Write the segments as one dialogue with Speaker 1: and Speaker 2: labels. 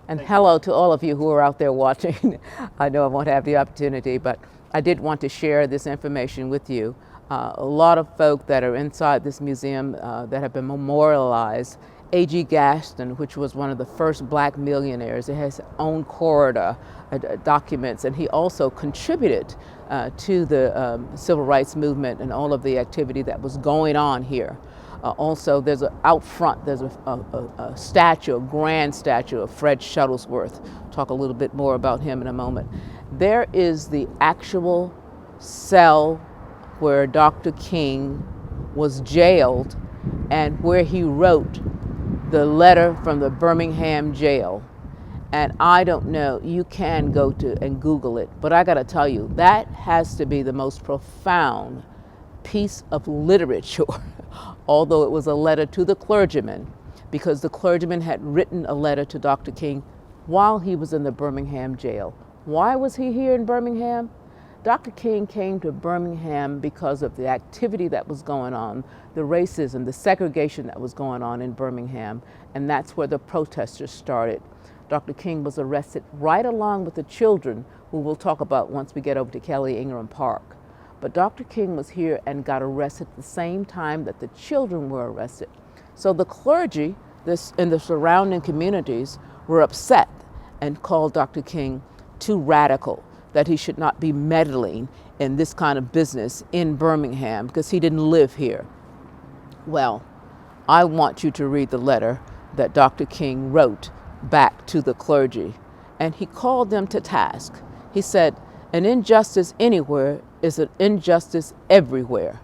Speaker 1: And hello to all of you who are out there watching. I know I won't have the opportunity, but I did want to share this information with you. A lot of folk that are inside this museum that have been memorialized. A.G. Gaston, which was one of the first black millionaires, it has his own corridor documents, and he also contributed to the civil rights movement and all of the activity that was going on here. Also, there's out front, there's a statue, a grand statue of Fred Shuttlesworth. Talk a little bit more about him in a moment. There is the actual cell where Dr. King was jailed and where he wrote the letter from the Birmingham jail. And I don't know, you can go to and Google it, but I gotta tell you, that has to be the most profound piece of literature, although it was a letter to the clergyman, because the clergyman had written a letter to Dr. King while he was in the Birmingham jail. Why was he here in Birmingham? Dr. King came to Birmingham because of the activity that was going on, the racism, the segregation that was going on in Birmingham, and that's where the protesters started. Dr. King was arrested right along with the children, who we'll talk about once we get over to Kelly Ingram Park. But Dr. King was here and got arrested at the same time that the children were arrested. So the clergy in the surrounding communities were upset and called Dr. King too radical, that he should not be meddling in this kind of business in Birmingham because he didn't live here. Well, I want you to read the letter that Dr. King wrote back to the clergy, and he called them to task. He said, "An injustice anywhere is an injustice everywhere."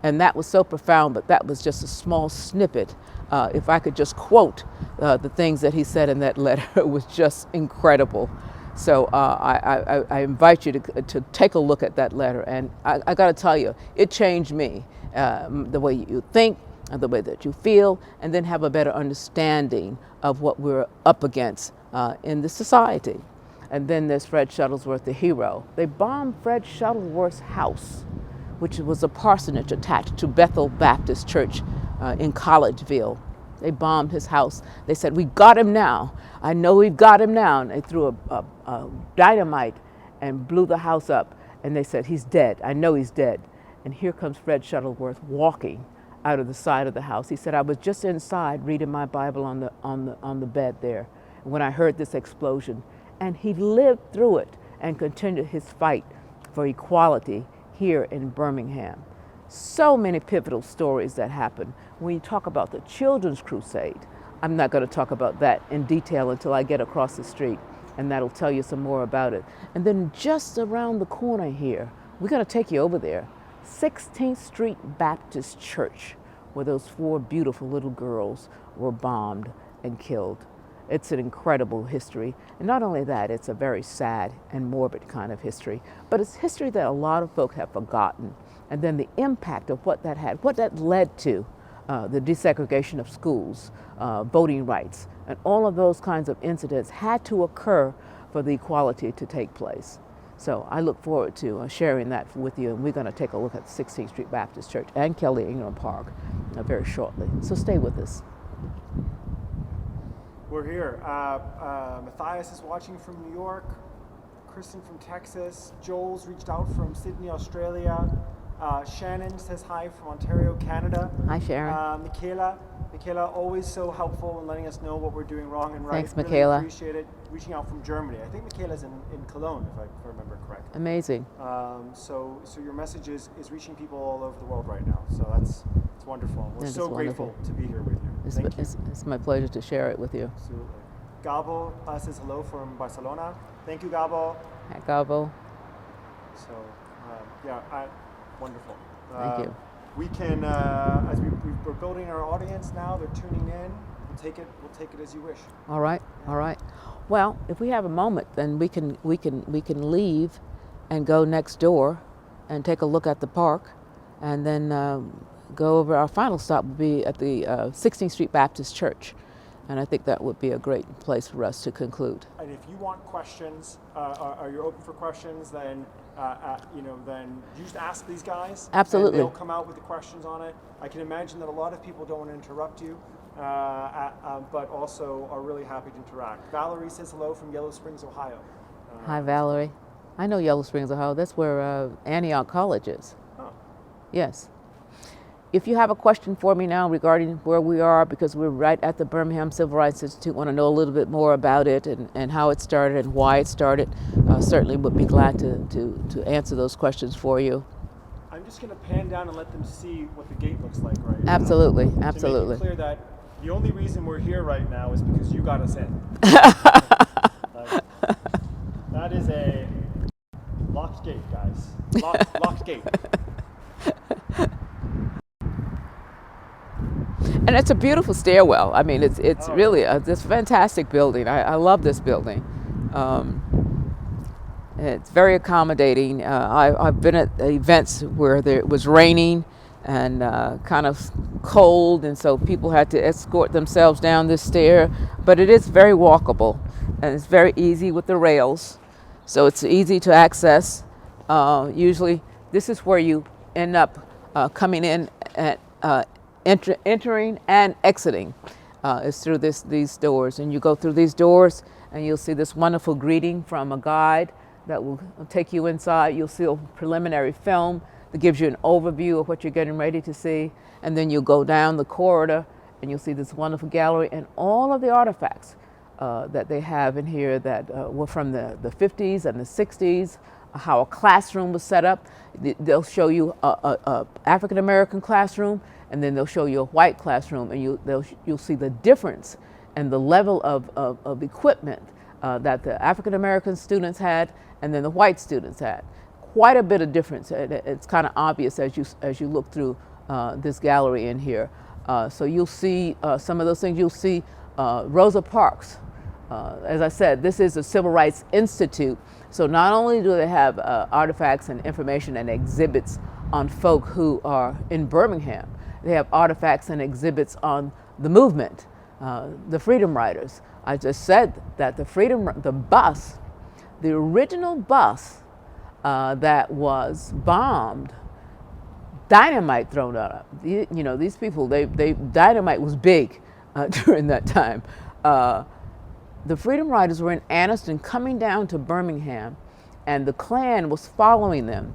Speaker 1: And that was so profound, but that was just a small snippet. If I could just quote the things that he said in that letter, it was just incredible. So I invite you to take a look at that letter. And I got to tell you, it changed me, the way you think, and the way that you feel, and then have a better understanding of what we're up against in the society. And then there's Fred Shuttlesworth, the hero. They bombed Fred Shuttlesworth's house, which was a parsonage attached to Bethel Baptist Church in Collegeville. They bombed his house. They said, "We got him now. I know we've got him now." And they threw a dynamite and blew the house up. And they said, "He's dead. I know he's dead." And here comes Fred Shuttlesworth walking out of the side of the house. He said, "I was just inside reading my Bible on the bed there when I heard this explosion." And he lived through it and continued his fight for equality here in Birmingham. So many pivotal stories that happen. When you talk about the Children's Crusade, I'm not going to talk about that in detail until I get across the street, and that'll tell you some more about it. And then just around the corner here, we're going to take you over there, 16th Street Baptist Church, where those 4 beautiful little girls were bombed and killed. It's an incredible history. And not only that, it's a very sad and morbid kind of history, but it's history that a lot of folk have forgotten. And then the impact of what that had, what that led to, the desegregation of schools, voting rights, and all of those kinds of incidents had to occur for the equality to take place. So I look forward to sharing that with you, and we're going to take a look at 16th Street Baptist Church and Kelly Ingram Park very shortly. So stay with us.
Speaker 2: We're here. Matthias is watching from New York, Kristen from Texas, Joel's reached out from Sydney, Australia, Shannon says hi from Ontario, Canada.
Speaker 1: Hi, Sharon.
Speaker 2: Michaela, always so helpful in letting us know what we're doing wrong and right.
Speaker 1: Thanks,
Speaker 2: really
Speaker 1: Michaela.
Speaker 2: Appreciate it. Reaching out from Germany. I think Michaela's in Cologne, if I remember correctly.
Speaker 1: Amazing.
Speaker 2: So your message is reaching people all over the world right now. So it's wonderful. We're so grateful to be here with you.
Speaker 1: It's my pleasure to share it with you.
Speaker 2: Absolutely. Gabo says hello from Barcelona. Thank you, Gabo.
Speaker 1: Hi, Gabo.
Speaker 2: So, wonderful.
Speaker 1: Thank you.
Speaker 2: We can, as we're building our audience now, they're tuning in. We'll take it as you wish.
Speaker 1: All right, all right. Well, if we have a moment, then we can leave and go next door and take a look at the park, and then go over. Our final stop will be at the 16th Street Baptist Church. And I think that would be a great place for us to conclude.
Speaker 2: And if you want questions, are you open for questions? Then, then you just ask these guys.
Speaker 1: Absolutely.
Speaker 2: And they'll come out with the questions on it. I can imagine that a lot of people don't want to interrupt you, but also are really happy to interact. Valerie says hello from Yellow Springs, Ohio.
Speaker 1: Hi, Valerie. I know Yellow Springs, Ohio. That's where Antioch College is.
Speaker 2: Oh.
Speaker 1: Yes. If you have a question for me now regarding where we are, because we're right at the Birmingham Civil Rights Institute, want to know a little bit more about it and how it started and why it started, certainly would be glad to answer those questions for you.
Speaker 2: I'm just going to pan down and let them see what the gate looks like right now.
Speaker 1: Absolutely, absolutely.
Speaker 2: To make it clear that the only reason we're here right now is because you got us in. That is a locked gate, guys. Locked gate.
Speaker 1: And it's a beautiful stairwell. I mean, it's really this fantastic building. I love this building. It's very accommodating. I've been at events where it was raining and kind of cold, and so people had to escort themselves down this stair. But it is very walkable, and it's very easy with the rails, so it's easy to access. Usually, this is where you end up coming in at entering and exiting is through these doors, and you go through these doors, and you'll see this wonderful greeting from a guide that will take you inside. You'll see a preliminary film that gives you an overview of what you're getting ready to see, and then you'll go down the corridor and you'll see this wonderful gallery and all of the artifacts that they have in here that were from the 50s and the 60s, how a classroom was set up. They'll show you a African-American classroom, and then they'll show you a white classroom, and you'll see the difference and the level of equipment that the African-American students had and then the white students had. Quite a bit of difference. It's kind of obvious as you look through this gallery in here. So you'll see some of those things. You'll see Rosa Parks. As I said, this is a Civil Rights Institute. So not only do they have artifacts and information and exhibits on folk who are in Birmingham, they have artifacts and exhibits on the movement, the Freedom Riders. I just said that the bus, the original bus that was bombed, dynamite thrown on it. You know, these people, dynamite was big during that time. The Freedom Riders were in Anniston coming down to Birmingham, and the Klan was following them.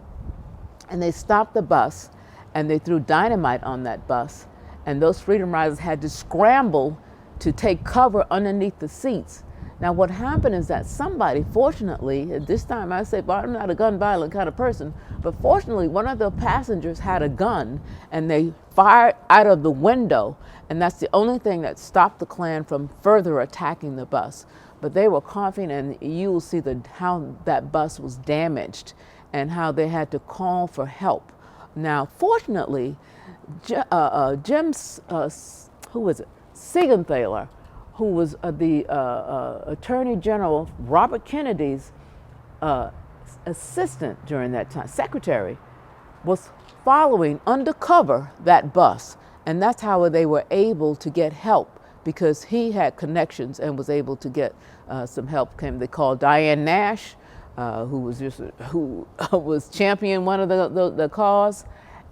Speaker 1: And they stopped the bus, and they threw dynamite on that bus, and those Freedom Riders had to scramble to take cover underneath the seats. Now what happened is that somebody, fortunately, at this time I say, well, I'm not a gun violent kind of person, but fortunately one of the passengers had a gun, and they fired out of the window, and that's the only thing that stopped the Klan from further attacking the bus. But they were coughing, and you will see how that bus was damaged and how they had to call for help. Now, fortunately, Jim, who was it? Siegenthaler, who was the Attorney General Robert Kennedy's assistant during that time, secretary, was following undercover that bus. And that's how they were able to get help, because he had connections and was able to get some help. They called Diane Nash, who was championing one of the cause,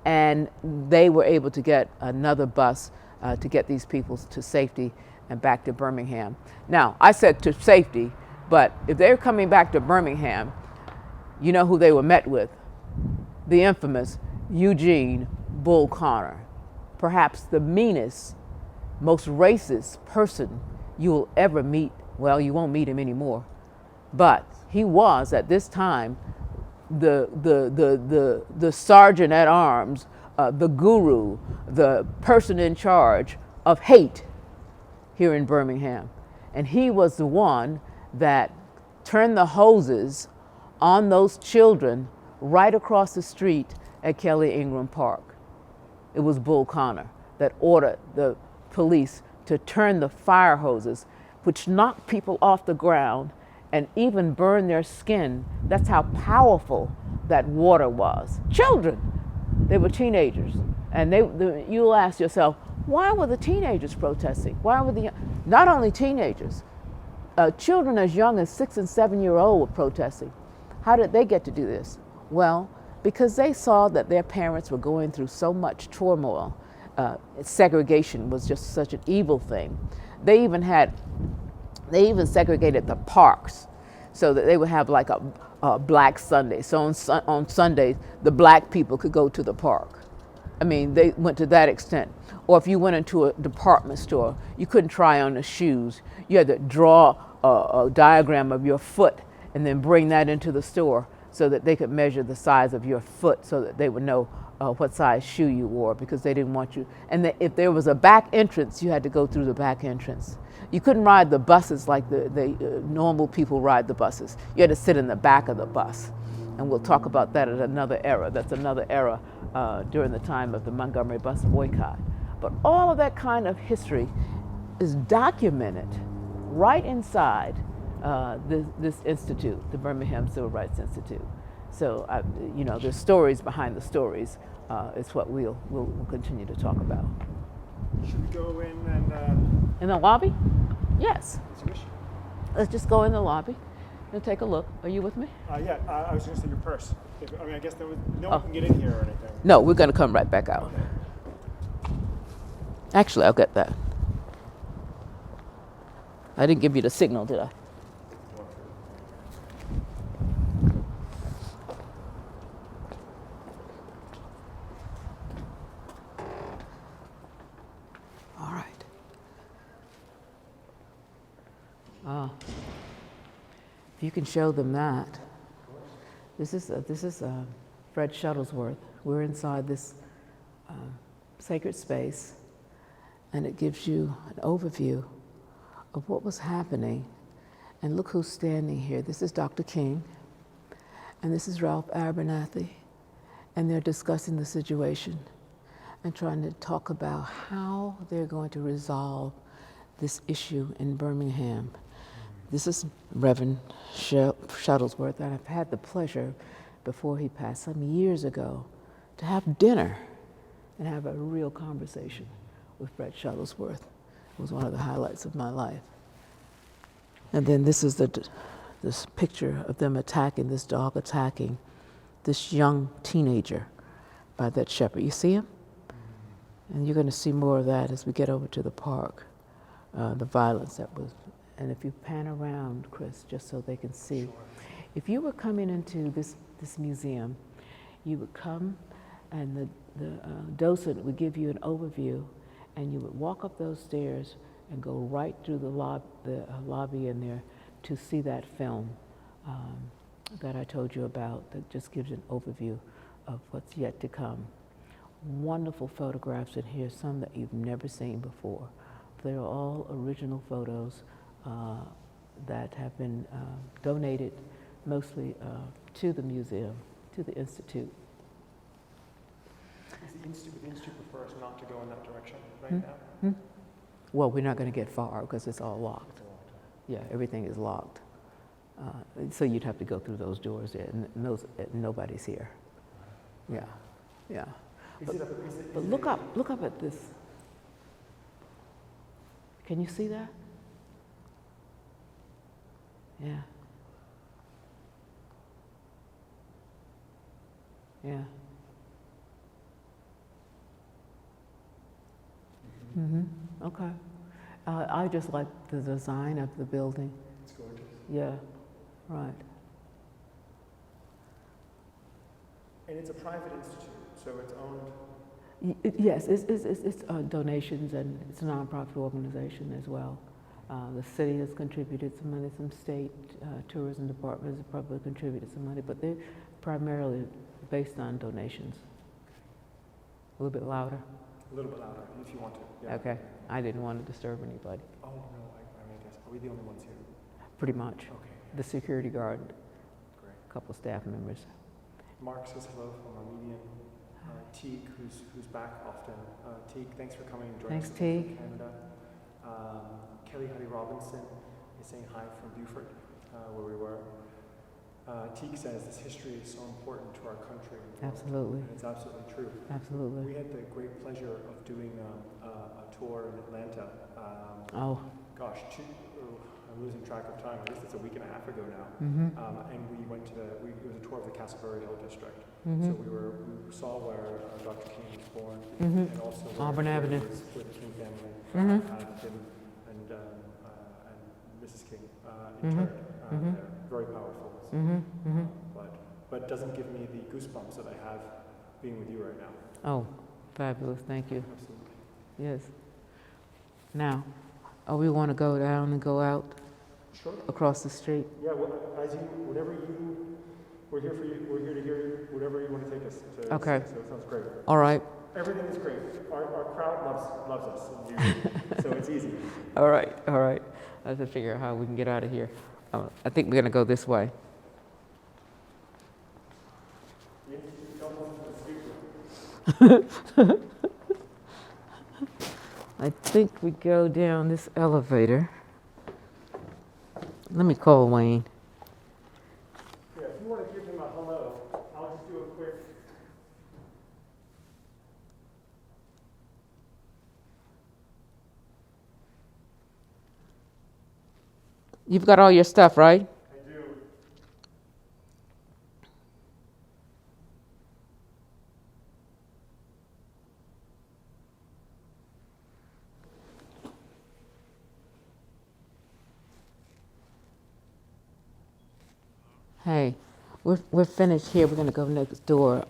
Speaker 1: and they were able to get another bus to get these people to safety and back to Birmingham. Now, I said to safety, but if they're coming back to Birmingham, you know who they were met with? The infamous Eugene Bull Connor, perhaps the meanest, most racist person you will ever meet. Well, you won't meet him anymore, but he was at this time the sergeant at arms, the guru, the person in charge of hate here in Birmingham. And he was the one that turned the hoses on those children right across the street at Kelly Ingram Park. It was Bull Connor that ordered the police to turn the fire hoses, which knocked people off the ground and even burned their skin. That's how powerful that water was. Children, they were teenagers. And you'll ask yourself, why were the teenagers protesting? Why were not only teenagers, children as young as 6 and 7 year old were protesting. How did they get to do this? Well, because they saw that their parents were going through so much turmoil, segregation was just such an evil thing. They even segregated the parks so that they would have like a black Sunday. So on Sundays, the black people could go to the park. I mean, they went to that extent. Or if you went into a department store, you couldn't try on the shoes. You had to draw a diagram of your foot and then bring that into the store so that they could measure the size of your foot so that they would know what size shoe you wore, because they didn't want you. And if there was a back entrance, you had to go through the back entrance. You couldn't ride the buses like the normal people ride the buses. You had to sit in the back of the bus. And we'll talk about that at another era. That's another era during the time of the Montgomery bus boycott. But all of that kind of history is documented right inside this institute, the Birmingham Civil Rights Institute. So, there's stories behind the stories. It's what we'll continue to talk about.
Speaker 2: Should we go in and...
Speaker 1: In the lobby? Yes.
Speaker 2: As you wish.
Speaker 1: Let's just go in the lobby and take a look. Are you with me?
Speaker 2: Yeah, I was going to say your purse. I guess no one can get in here or anything.
Speaker 1: No, we're going to come right back out.
Speaker 2: Okay.
Speaker 1: Actually, I'll get that. I didn't give you the signal, did I? All right. If you can show them that. This is Fred Shuttlesworth. We're inside this sacred space, and it gives you an overview of what was happening. And look who's standing here. This is Dr. King, and this is Ralph Abernathy, and they're discussing the situation and trying to talk about how they're going to resolve this issue in Birmingham. This is Reverend Shuttlesworth, and I've had the pleasure, before he passed some years ago, to have dinner and have a real conversation with Fred Shuttlesworth. It was one of the highlights of my life. And then this is this picture of them attacking, this dog attacking this young teenager by that shepherd. You see him? And you're going to see more of that as we get over to the park, the violence that was. And if you pan around, Chris, just so they can see. Sure. If you were coming into this museum, you would come and the docent would give you an overview, and you would walk up those stairs and go right through the lobby in there to see that film that I told you about, that just gives you an overview of what's yet to come. Wonderful photographs in here, some that you've never seen before. They're all original photos that have been donated mostly to the museum, to the Institute.
Speaker 2: The Institute prefers not to go in that direction right now?
Speaker 1: Well, we're not going to get far because it's all locked. Yeah, everything is locked. So you'd have to go through those doors there, and nobody's here. Yeah, yeah. But look up at this. Can you see that? Yeah. Yeah. Okay. I just like the design of the building.
Speaker 2: It's gorgeous.
Speaker 1: Yeah, right.
Speaker 2: And it's a private institute, so it's owned?
Speaker 1: Yes, it's donations, and it's a nonprofit organization as well. The city has contributed some money, some state tourism departments have probably contributed some money, but they're primarily based on donations. A little bit louder?
Speaker 2: A little bit louder, if you want to. Yeah.
Speaker 1: Okay. I didn't want to disturb anybody.
Speaker 2: Oh, no, I guess. Are we the only ones here?
Speaker 1: Pretty much.
Speaker 2: Okay.
Speaker 1: The security guard,
Speaker 2: Great.
Speaker 1: a couple staff members.
Speaker 2: Mark says hello from Armenian. Teague, who's back often. Teague, thanks for coming and joining us from Canada. Kelly Robinson is saying hi from Beaufort, where we were. Teague says this history is so important to our country.
Speaker 1: Absolutely.
Speaker 2: And it's absolutely true.
Speaker 1: Absolutely.
Speaker 2: We had the great pleasure of doing a tour in Atlanta.
Speaker 1: Oh.
Speaker 2: Gosh, I'm losing track of time. I guess it's a week and a half ago now. And we went to it was a tour of the Castleberry Hill district. So we saw where Dr. King was born, and also
Speaker 1: Auburn Avenue,
Speaker 2: where the King family had him and Mrs. King interred there. Very powerful. But doesn't give me the goosebumps that I have being with you right now.
Speaker 1: Oh, fabulous! Thank you.
Speaker 2: Absolutely.
Speaker 1: Yes. Now, we want to go down and go out across the street.
Speaker 2: Yeah. We're here for you. We're here to hear you. Whatever you want to take us to.
Speaker 1: Okay.
Speaker 2: So it sounds great.
Speaker 1: All right.
Speaker 2: Everything is great. Our crowd loves us. So it's easy.
Speaker 1: All right. All right. I have to figure out how we can get out of here. I think we're going to go this way. I think we go down this elevator. Let me call Wayne.
Speaker 2: Yeah, if you want to give him a hello, I'll just do a quick.
Speaker 1: You've got all your stuff, right?
Speaker 2: I do.
Speaker 1: Hey, we're finished here. We're gonna go next door.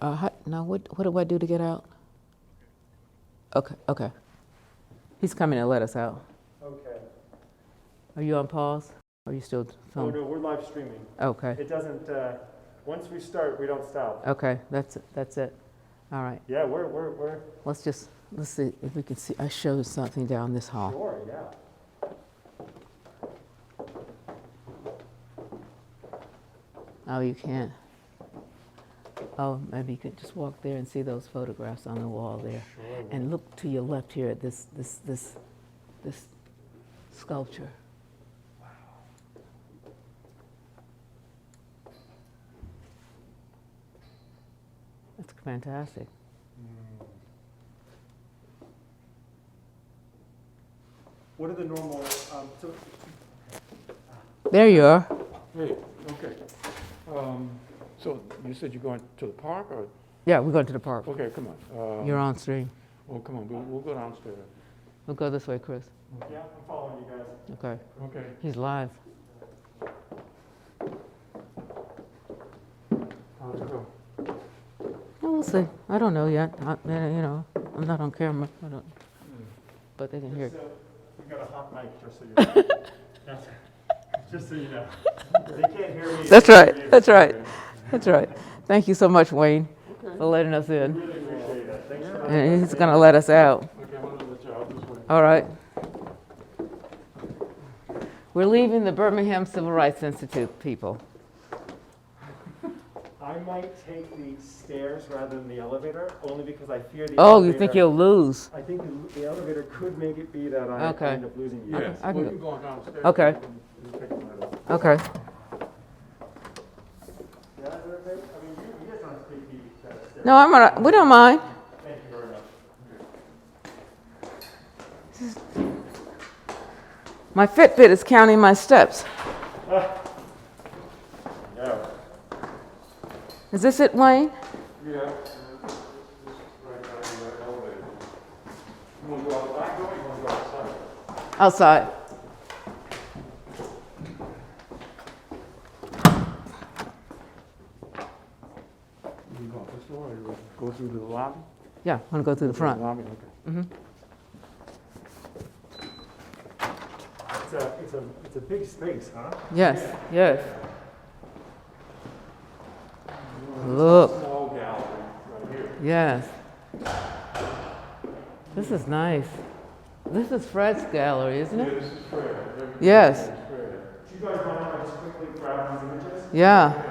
Speaker 1: Now, what do I do to get out? Okay. He's coming to let us out.
Speaker 2: Okay.
Speaker 1: Are you on pause? Or are you still
Speaker 2: Oh
Speaker 1: filming?
Speaker 2: no, we're live streaming.
Speaker 1: Okay.
Speaker 2: It doesn't. Once we start, we don't stop.
Speaker 1: Okay, that's it. All right.
Speaker 2: Yeah, we're.
Speaker 1: Let's see if we can see. I show you something down this hall.
Speaker 2: Sure. Yeah.
Speaker 1: Oh, you can't. Oh, maybe you could just walk there and see those photographs on the wall there.
Speaker 2: Sure.
Speaker 1: And look to your left here at this sculpture.
Speaker 2: Wow.
Speaker 1: That's fantastic.
Speaker 2: What are the normal?
Speaker 1: There you are.
Speaker 3: Hey, okay. So you said you're going to the park, or?
Speaker 1: Yeah, we're going to the park.
Speaker 3: Okay, come on.
Speaker 1: You're on stream.
Speaker 3: Oh, come on, we'll go downstairs.
Speaker 1: We'll go this way, Chris.
Speaker 2: Yeah, I'm following you guys.
Speaker 1: Okay.
Speaker 3: Okay.
Speaker 1: He's live.
Speaker 3: How's it go?
Speaker 1: Oh, we'll see. I don't know yet. I'm not on camera. I don't. But they can hear.
Speaker 2: We've got a hot mic, just so you know. Just so you know. They can't hear me.
Speaker 1: That's right. Thank you so much, Wayne, for letting us in.
Speaker 2: Really appreciate that. Thanks for
Speaker 1: And he's going to let us out.
Speaker 3: Okay, I'm gonna let you out this way.
Speaker 1: All right. We're leaving the Birmingham Civil Rights Institute, people.
Speaker 2: I might take the stairs rather than the elevator, only because I fear the
Speaker 1: Oh,
Speaker 2: elevator.
Speaker 1: you think you'll lose?
Speaker 2: I think the elevator could make it be that I
Speaker 1: Okay.
Speaker 2: end up losing you.
Speaker 3: Yes,
Speaker 1: I can
Speaker 3: we
Speaker 1: go.
Speaker 3: can go downstairs.
Speaker 1: Okay.
Speaker 3: You pick them right up.
Speaker 1: Okay.
Speaker 2: Yeah, is that okay? I mean, you guys don't have to take the stairs.
Speaker 1: No, I'm all right. We don't mind.
Speaker 2: Thank you very much.
Speaker 1: My Fitbit is counting my steps.
Speaker 2: Yeah.
Speaker 1: Is this it, Wayne?
Speaker 3: Yeah. This is right down in the elevator. You wanna go out the back door, or you wanna go outside?
Speaker 1: Outside.
Speaker 3: You can go out this door, or you go through the lobby?
Speaker 1: Yeah, I'm going to go through the front.
Speaker 3: Lobby, okay.
Speaker 1: Mm-hmm.
Speaker 2: It's a big space, huh?
Speaker 1: Yes, yes. Look.
Speaker 3: Small gallery right here.
Speaker 1: Yes. This is nice. This is Fred's gallery, isn't
Speaker 3: Yeah,
Speaker 1: it?
Speaker 3: this is Fred.
Speaker 1: Yes.
Speaker 3: Fred.
Speaker 2: Do you guys mind if I just quickly grab these images?
Speaker 1: Yeah.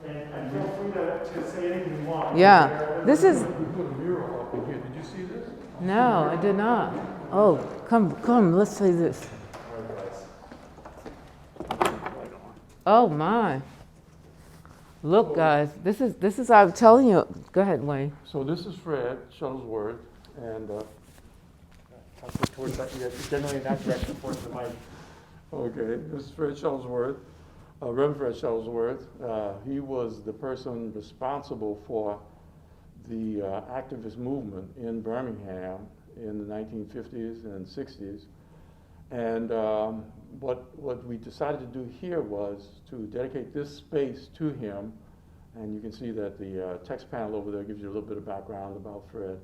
Speaker 2: And feel free to say anything you want.
Speaker 1: Yeah. This is.
Speaker 3: We put a mural up in here. Did you see this?
Speaker 1: No, I did not. Oh, come. Let's see this. Oh my. Look, guys. This is. I'm telling you. Go ahead, Wayne.
Speaker 3: So this is Fred Shuttlesworth, and
Speaker 2: Towards that, yeah, generally in that direction towards the mic.
Speaker 3: Okay, this is Fred Shuttlesworth, Reverend Fred Shuttlesworth. He was the person responsible for the activist movement in Birmingham in the 1950s and 60s. And what we decided to do here was to dedicate this space to him. And you can see that the text panel over there gives you a little bit of background about Fred.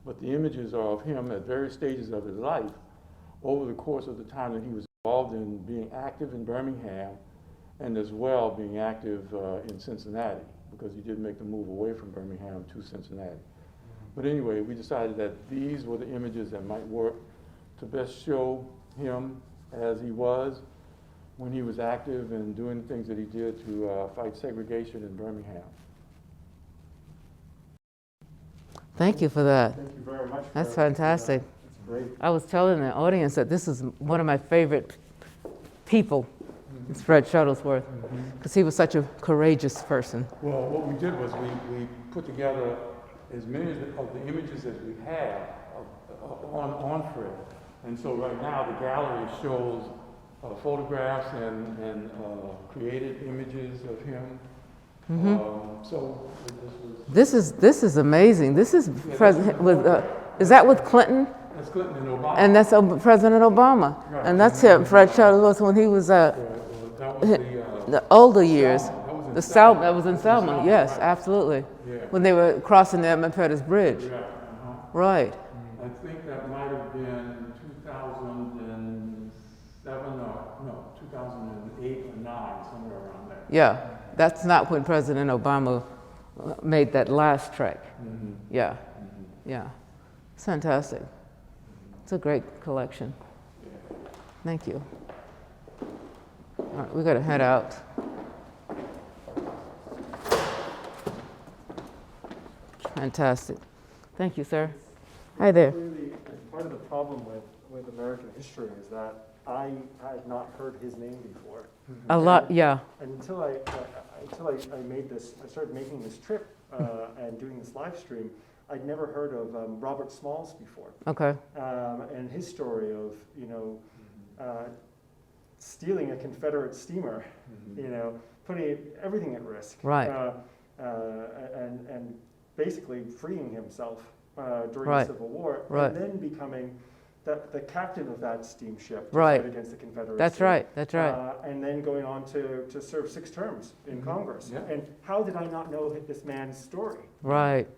Speaker 3: But the images are of him at various stages of his life over the course of the time that he was involved in being active in Birmingham and as well being active in Cincinnati, because he did make the move away from Birmingham to Cincinnati. But anyway, we decided that these were the images that might work to best show him as he was when he was active and doing the things that he did to fight segregation in Birmingham.
Speaker 1: Thank you for that.
Speaker 2: Thank you very much.
Speaker 1: That's fantastic.
Speaker 2: That's great.
Speaker 1: I was telling the audience that this is one of my favorite people. It's Fred Shuttlesworth, because he was such a courageous person.
Speaker 3: Well, what we did was we put together as many of the images as we had on Fred. And so right now the gallery shows photographs and created images of him. So
Speaker 1: This is amazing. This is President with is that with Clinton?
Speaker 3: that's Clinton and Obama.
Speaker 1: And that's President Obama.
Speaker 3: Right.
Speaker 1: And that's him, Fred Shuttlesworth, when he was
Speaker 3: That was
Speaker 1: the older years.
Speaker 3: That was in
Speaker 1: The
Speaker 3: Selma.
Speaker 1: that was in Selma. Yes, absolutely.
Speaker 3: Yeah.
Speaker 1: When they were crossing the Edmund Pettus Bridge.
Speaker 3: Yeah,
Speaker 1: Right.
Speaker 3: I think that might have been 2007 or, no, 2008 or 9, somewhere around there.
Speaker 1: Yeah. That's not when President Obama made that last trek. Yeah. Yeah. It's fantastic. It's a great collection. Thank you. All right, we got to head out. Fantastic. Thank you, sir. Hi there.
Speaker 2: Really, part of the problem with American history is that I had not heard his name before.
Speaker 1: A lot, yeah.
Speaker 2: And until I made this, I started making this trip and doing this live stream, I'd never heard of Robert Smalls before.
Speaker 1: Okay.
Speaker 2: And his story of, stealing a Confederate steamer, putting everything at risk.
Speaker 1: Right.
Speaker 2: And basically freeing himself during
Speaker 1: Right.
Speaker 2: the Civil War,
Speaker 1: Right.
Speaker 2: and then becoming the captain of that steamship to
Speaker 1: Right.
Speaker 2: fight against the Confederacy.
Speaker 1: That's right. That's right.
Speaker 2: And then going on to serve 6 terms in Congress.
Speaker 3: Yeah.
Speaker 2: And how did I not know this man's story?
Speaker 1: Right.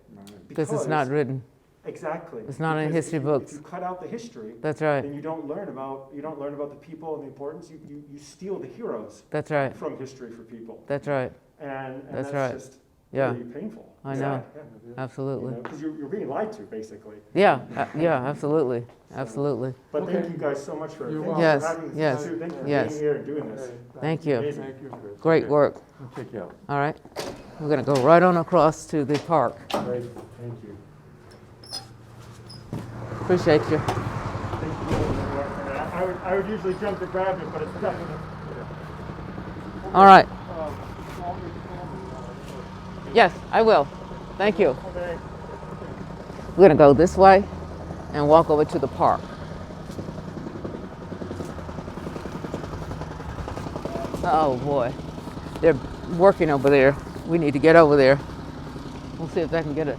Speaker 1: Because it's not written.
Speaker 2: Exactly.
Speaker 1: It's not in
Speaker 2: Because
Speaker 1: history
Speaker 2: if
Speaker 1: books.
Speaker 2: If you cut out the history,
Speaker 1: That's right.
Speaker 2: then you don't learn about the people and the importance. You steal the heroes
Speaker 1: That's right.
Speaker 2: from history for people.
Speaker 1: That's right.
Speaker 2: And
Speaker 1: That's
Speaker 2: that's
Speaker 1: right.
Speaker 2: just
Speaker 1: Yeah.
Speaker 2: really painful.
Speaker 1: I know.
Speaker 2: Sad,
Speaker 1: Absolutely.
Speaker 2: because you're being lied to, basically.
Speaker 1: Yeah. Yeah. Absolutely. Absolutely.
Speaker 2: But
Speaker 3: Okay.
Speaker 2: thank you guys so much for,
Speaker 3: You're
Speaker 2: thank
Speaker 3: welcome.
Speaker 2: you
Speaker 1: Yes,
Speaker 2: for having this.
Speaker 1: yes,
Speaker 2: Thank you for
Speaker 1: yes.
Speaker 2: being here and doing this.
Speaker 1: Thank you.
Speaker 2: Amazing.
Speaker 3: Thank you, Chris.
Speaker 1: Great
Speaker 3: Okay.
Speaker 1: work.
Speaker 3: Take care.
Speaker 1: All right. We're going to go right on across to the park.
Speaker 2: Great. Thank you.
Speaker 1: Appreciate you.
Speaker 2: Thank you. I would usually jump to grab it, but it's definitely.
Speaker 1: All right. Yes, I will. Thank you.
Speaker 2: Okay.
Speaker 1: We're going to go this way and walk over to the park. Oh boy, they're working over there. We need to get over there. We'll see if I can get it.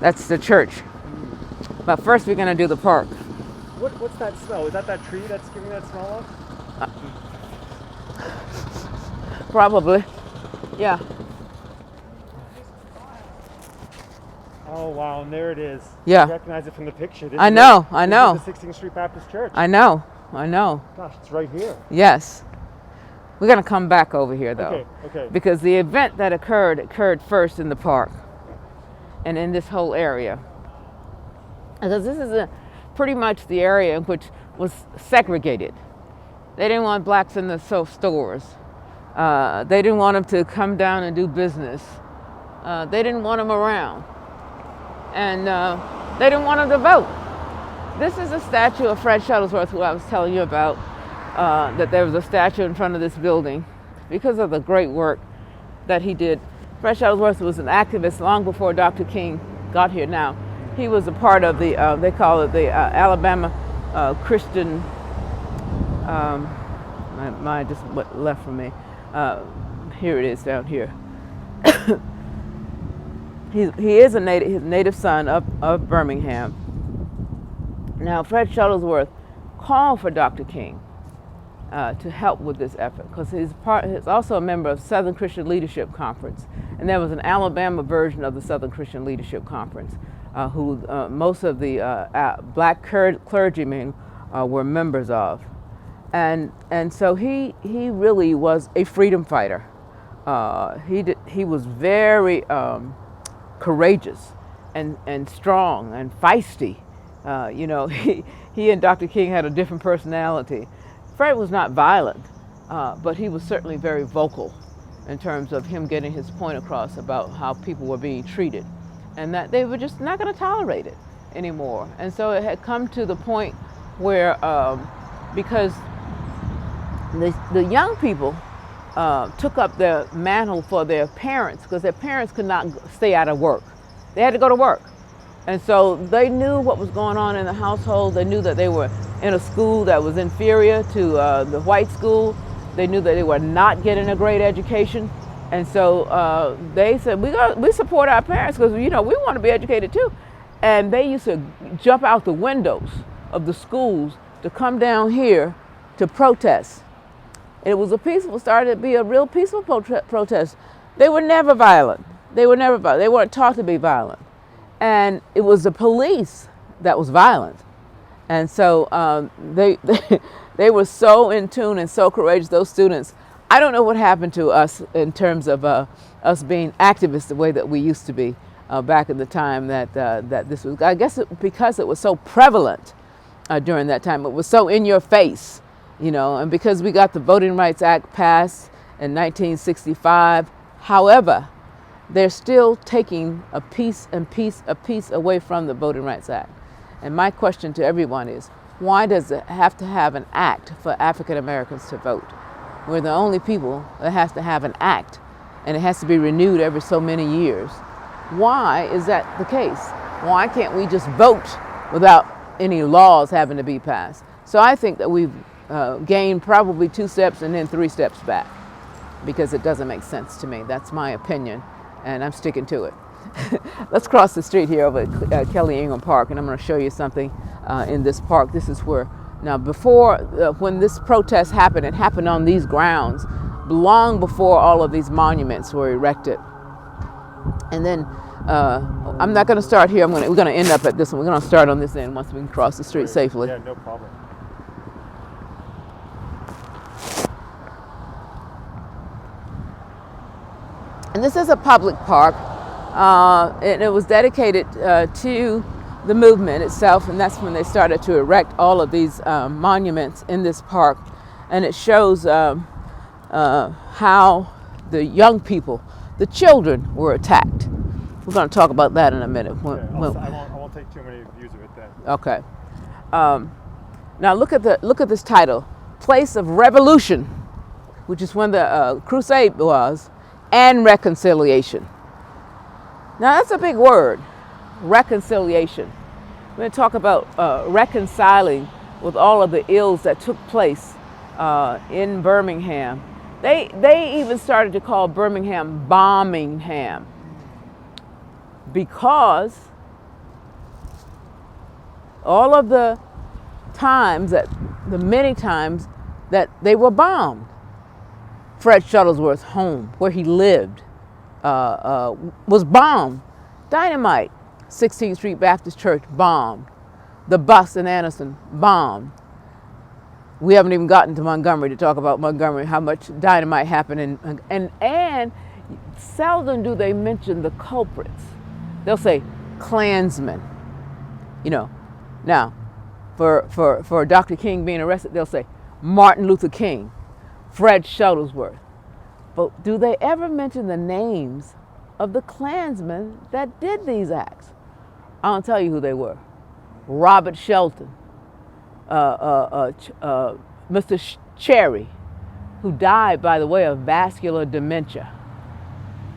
Speaker 1: That's the church. But first we're going to do the park.
Speaker 2: What's that smell? Is that tree that's giving that smell off?
Speaker 1: Probably. Yeah.
Speaker 2: Oh wow, and there it is.
Speaker 1: Yeah.
Speaker 2: I recognize it from the picture. This
Speaker 1: I
Speaker 2: is
Speaker 1: know,
Speaker 2: it.
Speaker 1: I
Speaker 2: This
Speaker 1: know.
Speaker 2: is the 16th Street Baptist Church.
Speaker 1: I know.
Speaker 2: Gosh, it's right here.
Speaker 1: Yes. We're going to come back over here though.
Speaker 2: Okay.
Speaker 1: Because the event that occurred first in the park and in this whole area. Because this is pretty much the area which was segregated. They didn't want blacks in the stores. They didn't want them to come down and do business. They didn't want them around. And they didn't want them to vote. This is a statue of Fred Shuttlesworth, who I was telling you about, that there was a statue in front of this building because of the great work that he did. Fred Shuttlesworth was an activist long before Dr. King got here now. He was a part of the, they call it the Alabama Christian My mind just left from me. Here it is down here. He is his native son of Birmingham. Now, Fred Shuttlesworth called for Dr. King to help with this effort because he's also a member of Southern Christian Leadership Conference, and there was an Alabama version of the Southern Christian Leadership Conference, who most of the black clergymen were members of, and so he really was a freedom fighter. He was very courageous and strong and feisty. You know, he and Dr. King had a different personality. Fred was not violent, but he was certainly very vocal in terms of him getting his point across about how people were being treated and that they were just not going to tolerate it anymore. And so it had come to the point where, because the young people took up the mantle for their parents, because their parents could not stay out of work. They had to go to work. And so they knew what was going on in the household. They knew that they were in a school that was inferior to the white school. They knew that they were not getting a great education. And so they said, we support our parents because, you know, we want to be educated too. And they used to jump out the windows of the schools to come down here to protest. And it was started to be a real peaceful protest. They were never violent. They weren't taught to be violent. And it was the police that was violent. And so they were so in tune and so courageous, those students. I don't know what happened to us in terms of us being activists the way that we used to be back in the time that this was. I guess because it was so prevalent during that time. It was so in your face, you know, and because we got the Voting Rights Act passed in 1965. However, they're still taking a piece away from the Voting Rights Act. And my question to everyone is, why does it have to have an act for African Americans to vote? We're the only people that has to have an act, and it has to be renewed every so many years. Why is that the case? Why can't we just vote without any laws having to be passed? So I think that we've gained probably 2 steps and then 3 steps back, because it doesn't make sense to me. That's my opinion, and I'm sticking to it. Let's cross the street here over at Kelly Ingram Park, and I'm going to show you something in this park. This is where, now before, when this protest happened, it happened on these grounds long before all of these monuments were erected. And then, I'm not going to start here. We're going to end up at this one. We're going to start on this end once we can cross the street safely.
Speaker 2: Yeah, no problem.
Speaker 1: And this is a public park, and it was dedicated to the movement itself, and that's when they started to erect all of these monuments in this park. And it shows how the young people, the children, were attacked. We're going to talk about that in a minute.
Speaker 2: I won't take too many views of it then.
Speaker 1: Okay. Now look at this title, Place of Revolution, which is when the crusade was, and reconciliation. Now that's a big word, reconciliation. We're going to talk about reconciling with all of the ills that took place in Birmingham. They even started to call Birmingham Bombingham, because all of the many times that they were bombed. Fred Shuttlesworth's home, where he lived, was bombed. Dynamite. 16th Street Baptist Church, bombed. The bus in Anderson, bombed. We haven't even gotten to Montgomery to talk about Montgomery, how much dynamite happened. And seldom do they mention the culprits. They'll say Klansmen. You know, now, for Dr. King being arrested, they'll say Martin Luther King, Fred Shuttlesworth. But do they ever mention the names of the Klansmen that did these acts? I'll tell you who they were. Robert Shelton, Mr. Cherry, who died by the way of vascular dementia.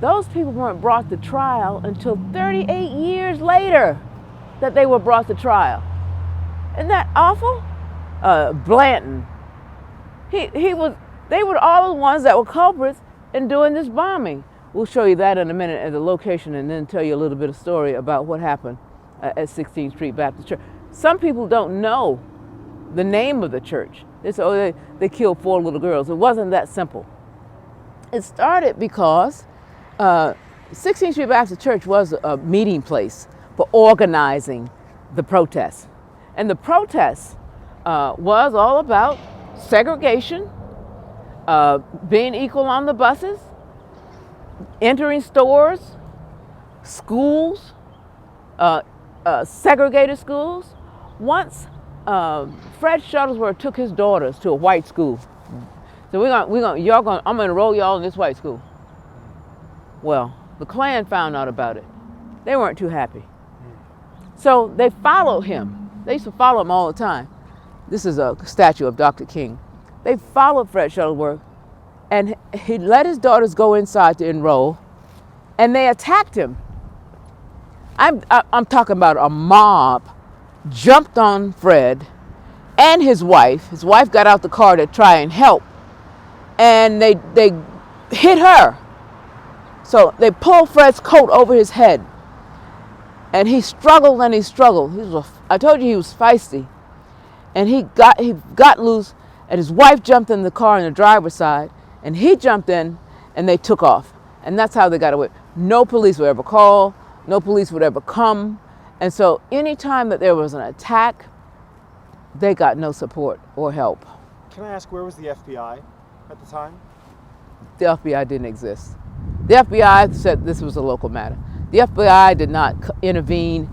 Speaker 1: Those people weren't brought to trial until 38 years later that they were brought to trial. Isn't that awful? Blanton, They were all the ones that were culprits in doing this bombing. We'll show you that in a minute at the location and then tell you a little bit of story about what happened at 16th Street Baptist Church. Some people don't know the name of the church. They say, oh, they killed 4 little girls. It wasn't that simple. It started because 16th Street Baptist Church was a meeting place for organizing the protests. And the protests was all about segregation, being equal on the buses, entering stores, schools, segregated schools. Once Fred Shuttlesworth took his daughters to a white school. So I'm gonna enroll y'all in this white school. Well, the Klan found out about it. They weren't too happy. So they followed him. They used to follow him all the time. This is a statue of Dr. King. They followed Fred Shuttlesworth, and he let his daughters go inside to enroll, and they attacked him. I'm talking about a mob jumped on Fred and his wife. His wife got out the car to try and help, and they hit her. So they pulled Fred's coat over his head, and he struggled and he struggled. I told you he was feisty, and he got loose, and his wife jumped in the car on the driver's side, and he jumped in, and they took off, and that's how they got away. No police would ever call, no police would ever come, and so anytime that there was an attack, they got no support or help.
Speaker 2: Can I ask, where was the FBI at the time?
Speaker 1: The FBI didn't exist. The FBI said this was a local matter. The FBI did not intervene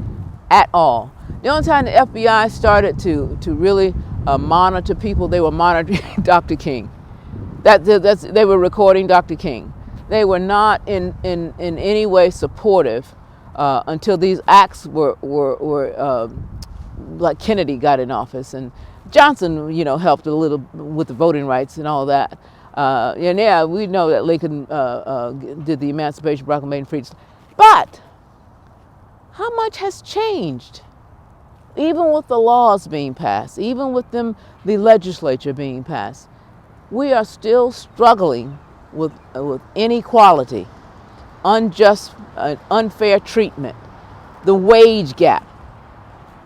Speaker 1: at all. The only time the FBI started to really monitor people, they were monitoring Dr. King. They were recording Dr. King. They were not in any way supportive until these acts were like Kennedy got in office, and Johnson, helped a little with the voting rights and all that. And yeah, we know that Lincoln did the Emancipation Proclamation, freed. But how much has changed? Even with the laws being passed, even with the legislature being passed, we are still struggling with inequality, unjust, unfair treatment, the wage gap,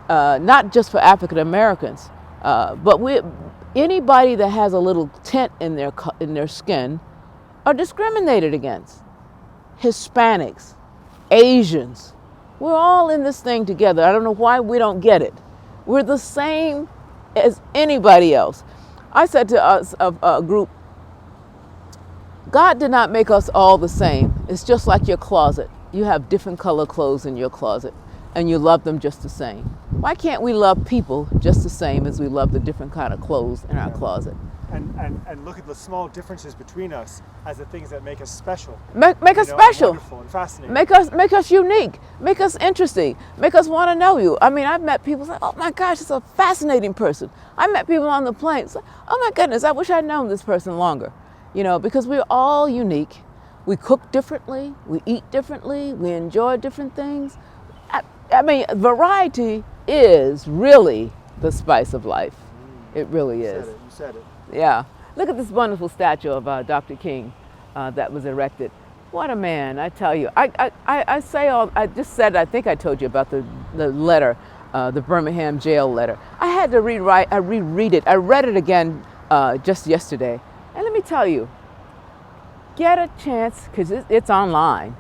Speaker 1: not just for African Americans, but anybody that has a little tint in their skin are discriminated against. Hispanics, Asians, we're all in this thing together. I don't know why we don't get it. We're the same as anybody else. I said to us, a group, God did not make us all the same. It's just like your closet. You have different color clothes in your closet, and you love them just the same. Why can't we love people just the same as we love the different kind of clothes in our closet?
Speaker 2: And look at the small differences between us as the things that make us special.
Speaker 1: Make us special.
Speaker 2: Wonderful and fascinating.
Speaker 1: Make us unique. Make us interesting. Make us want to know you. I mean, I've met people say, oh my gosh, it's a fascinating person. I met people on the plane say, oh my goodness, I wish I'd known this person longer. Because we're all unique. We cook differently. We eat differently. We enjoy different things. I mean, variety is really the spice of life. It really is.
Speaker 2: You said it.
Speaker 1: Yeah. Look at this wonderful statue of Dr. King that was erected. What a man, I tell you. I just said, I think I told you about the letter, the Birmingham jail letter. I had to reread it. I read it again just yesterday. And let me tell you, get a chance, because it's online.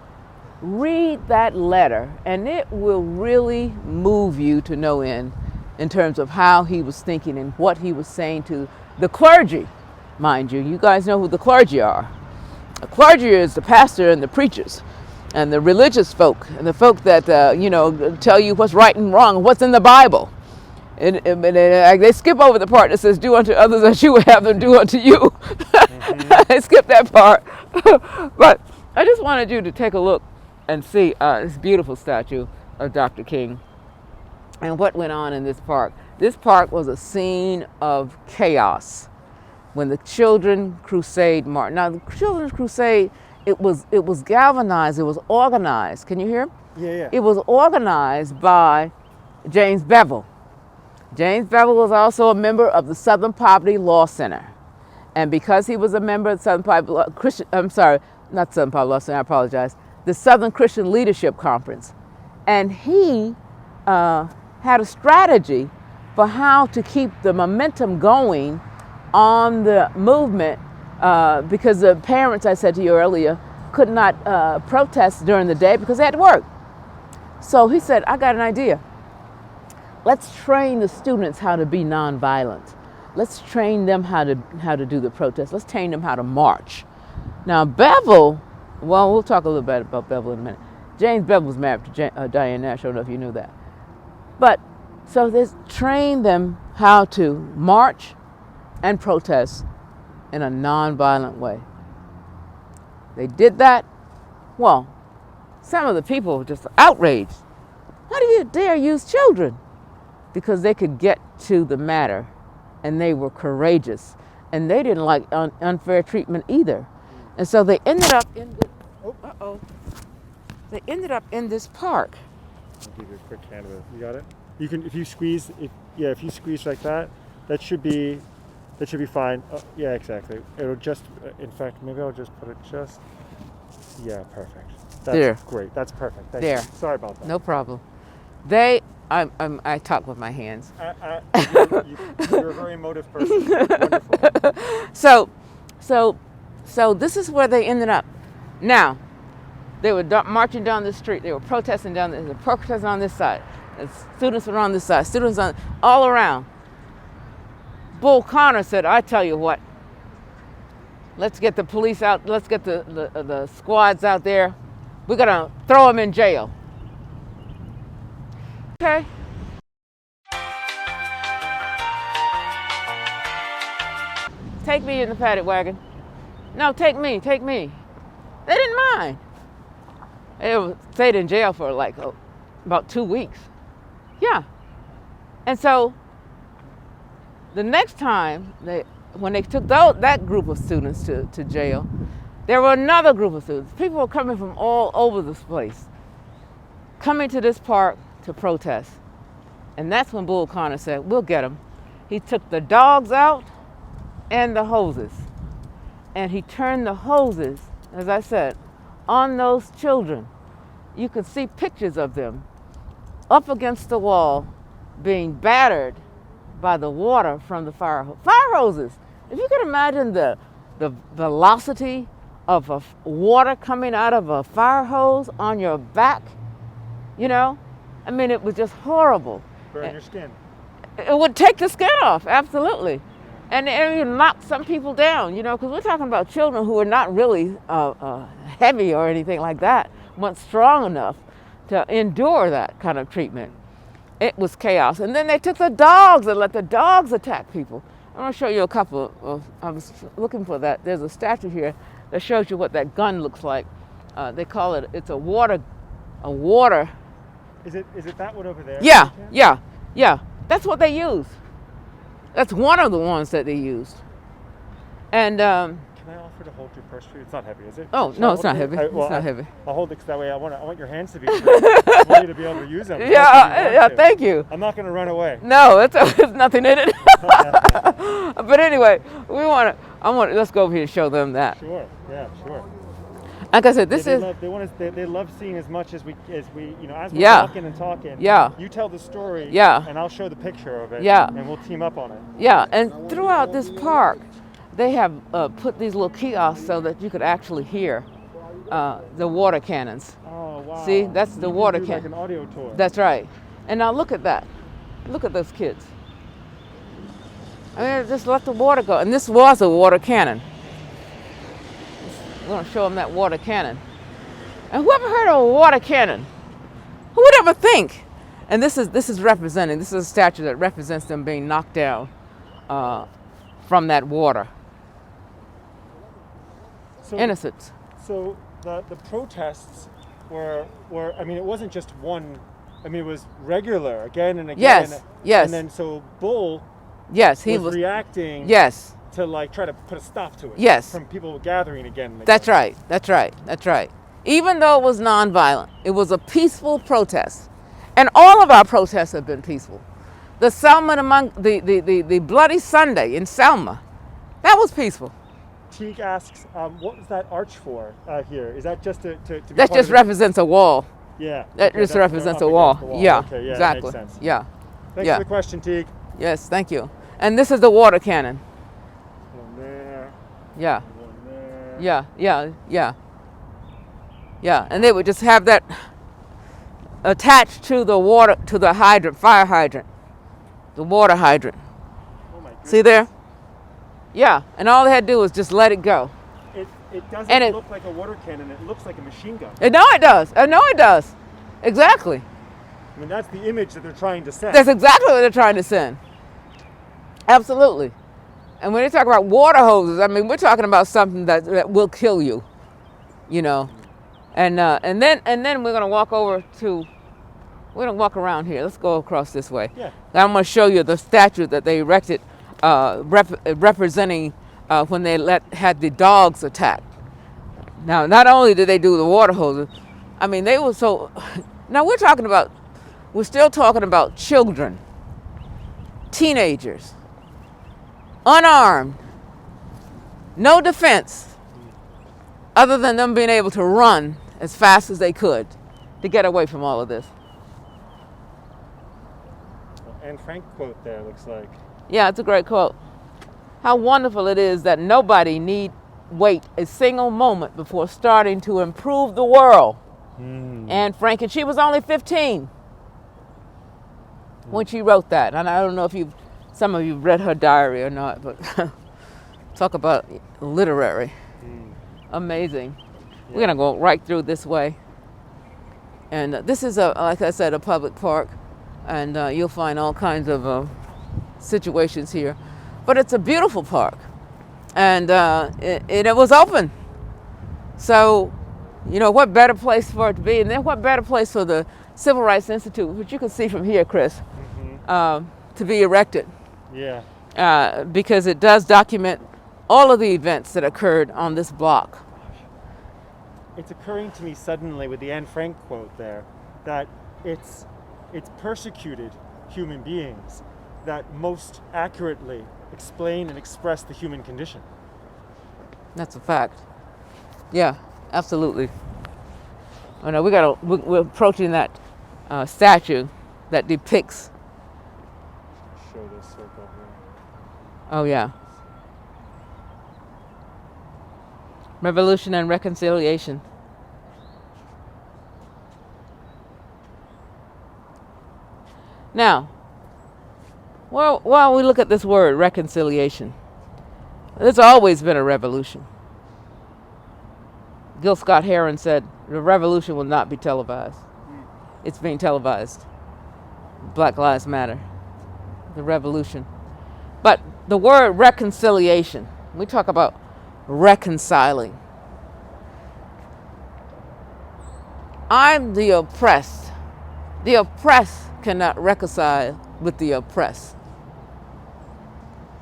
Speaker 1: Read that letter, and it will really move you to no end in terms of how he was thinking and what he was saying to the clergy. Mind you, you guys know who the clergy are. The clergy is the pastor and the preachers and the religious folk and the folk that, tell you what's right and wrong, what's in the Bible. And they skip over the part that says, do unto others as you would have them do unto you. Mm-hmm. They skip that part. But I just wanted you to take a look and see this beautiful statue of Dr. King and what went on in this park. This park was a scene of chaos when the Children's Crusade marched. Now, the Children's Crusade, it was galvanized, it was organized. Can you hear?
Speaker 2: Yeah.
Speaker 1: It was organized by James Bevel. James Bevel was also a member of the Southern Poverty Law Center. And because he was a member of the Southern Poverty Christian, I'm sorry, not Southern Poverty Law Center, I apologize, the Southern Christian Leadership Conference. And he had a strategy for how to keep the momentum going on the movement because the parents, I said to you earlier, could not protest during the day because they had to work. So he said, I got an idea. Let's train the students how to be nonviolent. Let's train them how to do the protest. Let's train them how to march. Now Bevel, well, we'll talk a little bit about Bevel in a minute. James Bevel was married to Diane Nash. I don't know if you knew that. But so they train them how to march and protest in a nonviolent way. They did that. Well, some of the people were just outraged. How do you dare use children? Because they could get to the matter, and they were courageous, and they didn't like unfair treatment either. And so they ended up in this, they ended up in this park.
Speaker 2: I'll give you a quick hand of it. You got it? You can, if you squeeze like that, that should be fine. Yeah, exactly. It'll just, in fact, maybe I'll just put it just, yeah, perfect. That's
Speaker 1: there.
Speaker 2: Great. That's perfect. Thank
Speaker 1: there.
Speaker 2: You. Sorry about that.
Speaker 1: No problem. I talk with my hands.
Speaker 2: You're a very emotive person. Wonderful.
Speaker 1: So this is where they ended up. Now, they were marching down the street. They were protesting down there. They were protesting on this side. The students were on this side. Students on all around. Bull Connor said, I tell you what, let's get the police out. Let's get the squads out there. We're going to throw them in jail. Okay. Take me in the paddock wagon. No, take me. They didn't mind. They stayed in jail for like about 2 weeks. Yeah. And so the next time when they took that group of students to jail, there were another group of students. People were coming from all over this place, coming to this park to protest. And that's when Bull Connor said, we'll get them. He took the dogs out and the hoses. And he turned the hoses, as I said, on those children. You could see pictures of them up against the wall being battered by the water from the fire hoses. If you can imagine the velocity of water coming out of a fire hose on your back, you know? I mean, it was just horrible.
Speaker 2: Burn your skin.
Speaker 1: It would take the skin off, absolutely. And it would knock some people down, you know, because we're talking about children who are not really heavy or anything like that, weren't strong enough to endure that kind of treatment. It was chaos. And then they took the dogs and let the dogs attack people. I'm going to show you a couple I was looking for that. There's a statue here that shows you what that gun looks like. They call it, it's a water.
Speaker 2: Is it that one over there?
Speaker 1: Yeah. That's what they use. That's one of the ones that they used. And
Speaker 2: can I offer to hold your purse for you? It's not heavy, is it?
Speaker 1: Oh, no, it's not heavy. It's not heavy.
Speaker 2: I'll hold it because that way I want your hands to be free. I want you to be able to use them.
Speaker 1: Yeah, thank you.
Speaker 2: I'm not going to run away.
Speaker 1: No, it's nothing in it. But anyway, let's go over here and show them that.
Speaker 2: Sure, yeah, sure.
Speaker 1: Like I said,
Speaker 2: they love seeing as much as we as we're talking and talking.
Speaker 1: Yeah.
Speaker 2: You tell the story.
Speaker 1: Yeah.
Speaker 2: And I'll show the picture of it.
Speaker 1: Yeah.
Speaker 2: And we'll team up on it.
Speaker 1: Yeah, and throughout this park, they have put these little kiosks so that you could actually hear the water cannons.
Speaker 2: Oh wow.
Speaker 1: See, that's the water cannon.
Speaker 2: Like an audio tour.
Speaker 1: That's right. And now look at that. Look at those kids. I mean, just let the water go. And this was a water cannon. We're going to show them that water cannon. And whoever heard of a water cannon? Who would ever think? And this is representing, this is a statue that represents them being knocked down from that water.
Speaker 2: So,
Speaker 1: Innocents.
Speaker 2: So the protests were, I mean, it wasn't just one, I mean, it was regular again and again.
Speaker 1: Yes.
Speaker 2: And then so Bull
Speaker 1: he
Speaker 2: was reacting.
Speaker 1: Yes.
Speaker 2: To like try to put a stop to it.
Speaker 1: Yes.
Speaker 2: From people gathering again.
Speaker 1: That's right. Even though it was nonviolent, it was a peaceful protest. And all of our protests have been peaceful. The Selma the Bloody Sunday in Selma, That was peaceful.
Speaker 2: Teague asks, what was that arch for here? Is that just to be
Speaker 1: That
Speaker 2: part
Speaker 1: just
Speaker 2: of
Speaker 1: represents a wall.
Speaker 2: Yeah.
Speaker 1: That
Speaker 2: okay,
Speaker 1: just
Speaker 2: they're
Speaker 1: represents
Speaker 2: up
Speaker 1: a wall.
Speaker 2: against the wall.
Speaker 1: Yeah,
Speaker 2: Okay, yeah,
Speaker 1: exactly.
Speaker 2: That makes sense.
Speaker 1: Yeah.
Speaker 2: Thanks
Speaker 1: Yeah.
Speaker 2: for the question, Teague.
Speaker 1: Yes, thank you. And this is the water cannon.
Speaker 2: One there.
Speaker 1: Yeah.
Speaker 2: One there.
Speaker 1: Yeah. And they would just have that attached to the water, to the hydrant, fire hydrant, the water hydrant.
Speaker 2: Oh my goodness.
Speaker 1: See there? Yeah. And all they had to do was just let it go.
Speaker 2: It doesn't
Speaker 1: And
Speaker 2: look like a water cannon. It looks like a machine gun.
Speaker 1: And no, it does. I know it does. Exactly.
Speaker 2: I mean, that's the image that they're trying to send.
Speaker 1: That's exactly what they're trying to send. Absolutely. And when they talk about water hoses, I mean, we're talking about something that will kill you, you know. And then we're gonna walk around here. Let's go across this way.
Speaker 2: Yeah.
Speaker 1: I'm gonna show you the statue that they erected, representing when they had the dogs attack. Now, not only did they do the water hoses, I mean, they were so. Now we're still talking about children, teenagers, unarmed, no defense, other than them being able to run as fast as they could to get away from all of this.
Speaker 2: Anne Frank quote there looks like.
Speaker 1: Yeah, it's a great quote. How wonderful it is that nobody need wait a single moment before starting to improve the world. Anne Frank, and she was only 15 when she wrote that. And I don't know if some of you read her diary or not, but talk about literary. Amazing. Yeah. We're gonna go right through this way. And this is, like I said, a public park, and you'll find all kinds of situations here. But it's a beautiful park, and it was open. So, you know, what better place for it to be? And then what better place for the Civil Rights Institute, which you can see from here, Chris, to be erected.
Speaker 2: Yeah.
Speaker 1: Because it does document all of the events that occurred on this block.
Speaker 2: It's occurring to me suddenly with the Anne Frank quote there that it's persecuted human beings that most accurately explain and express the human condition.
Speaker 1: That's a fact. Yeah, absolutely. Oh no, we're approaching that statue that depicts.
Speaker 2: Show this circle here.
Speaker 1: Oh yeah. Revolution and reconciliation. Now, while we look at this word, reconciliation, there's always been a revolution. Gil Scott Heron said, the revolution will not be televised. It's being televised. Black Lives Matter. The revolution. But the word reconciliation, we talk about reconciling. I'm the oppressed. The oppressed cannot reconcile with the oppressed.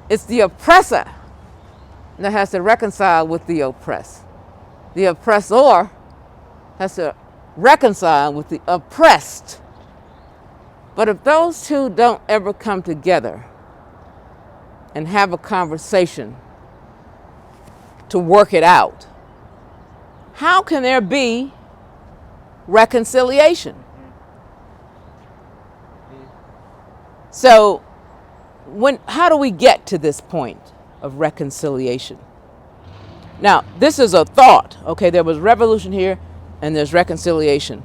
Speaker 1: It's the oppressor that has to reconcile with the oppressed. The oppressor has to reconcile with the oppressed. But if those two don't ever come together and have a conversation to work it out, how can there be reconciliation? So how do we get to this point of reconciliation? Now, this is a thought, okay? There was revolution here and there's reconciliation.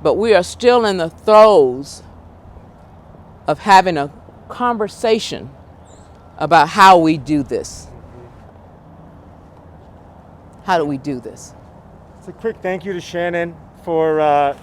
Speaker 1: But we are still in the throes of having a conversation about how we do this. How do we do this?
Speaker 2: So a quick thank you to Shannon for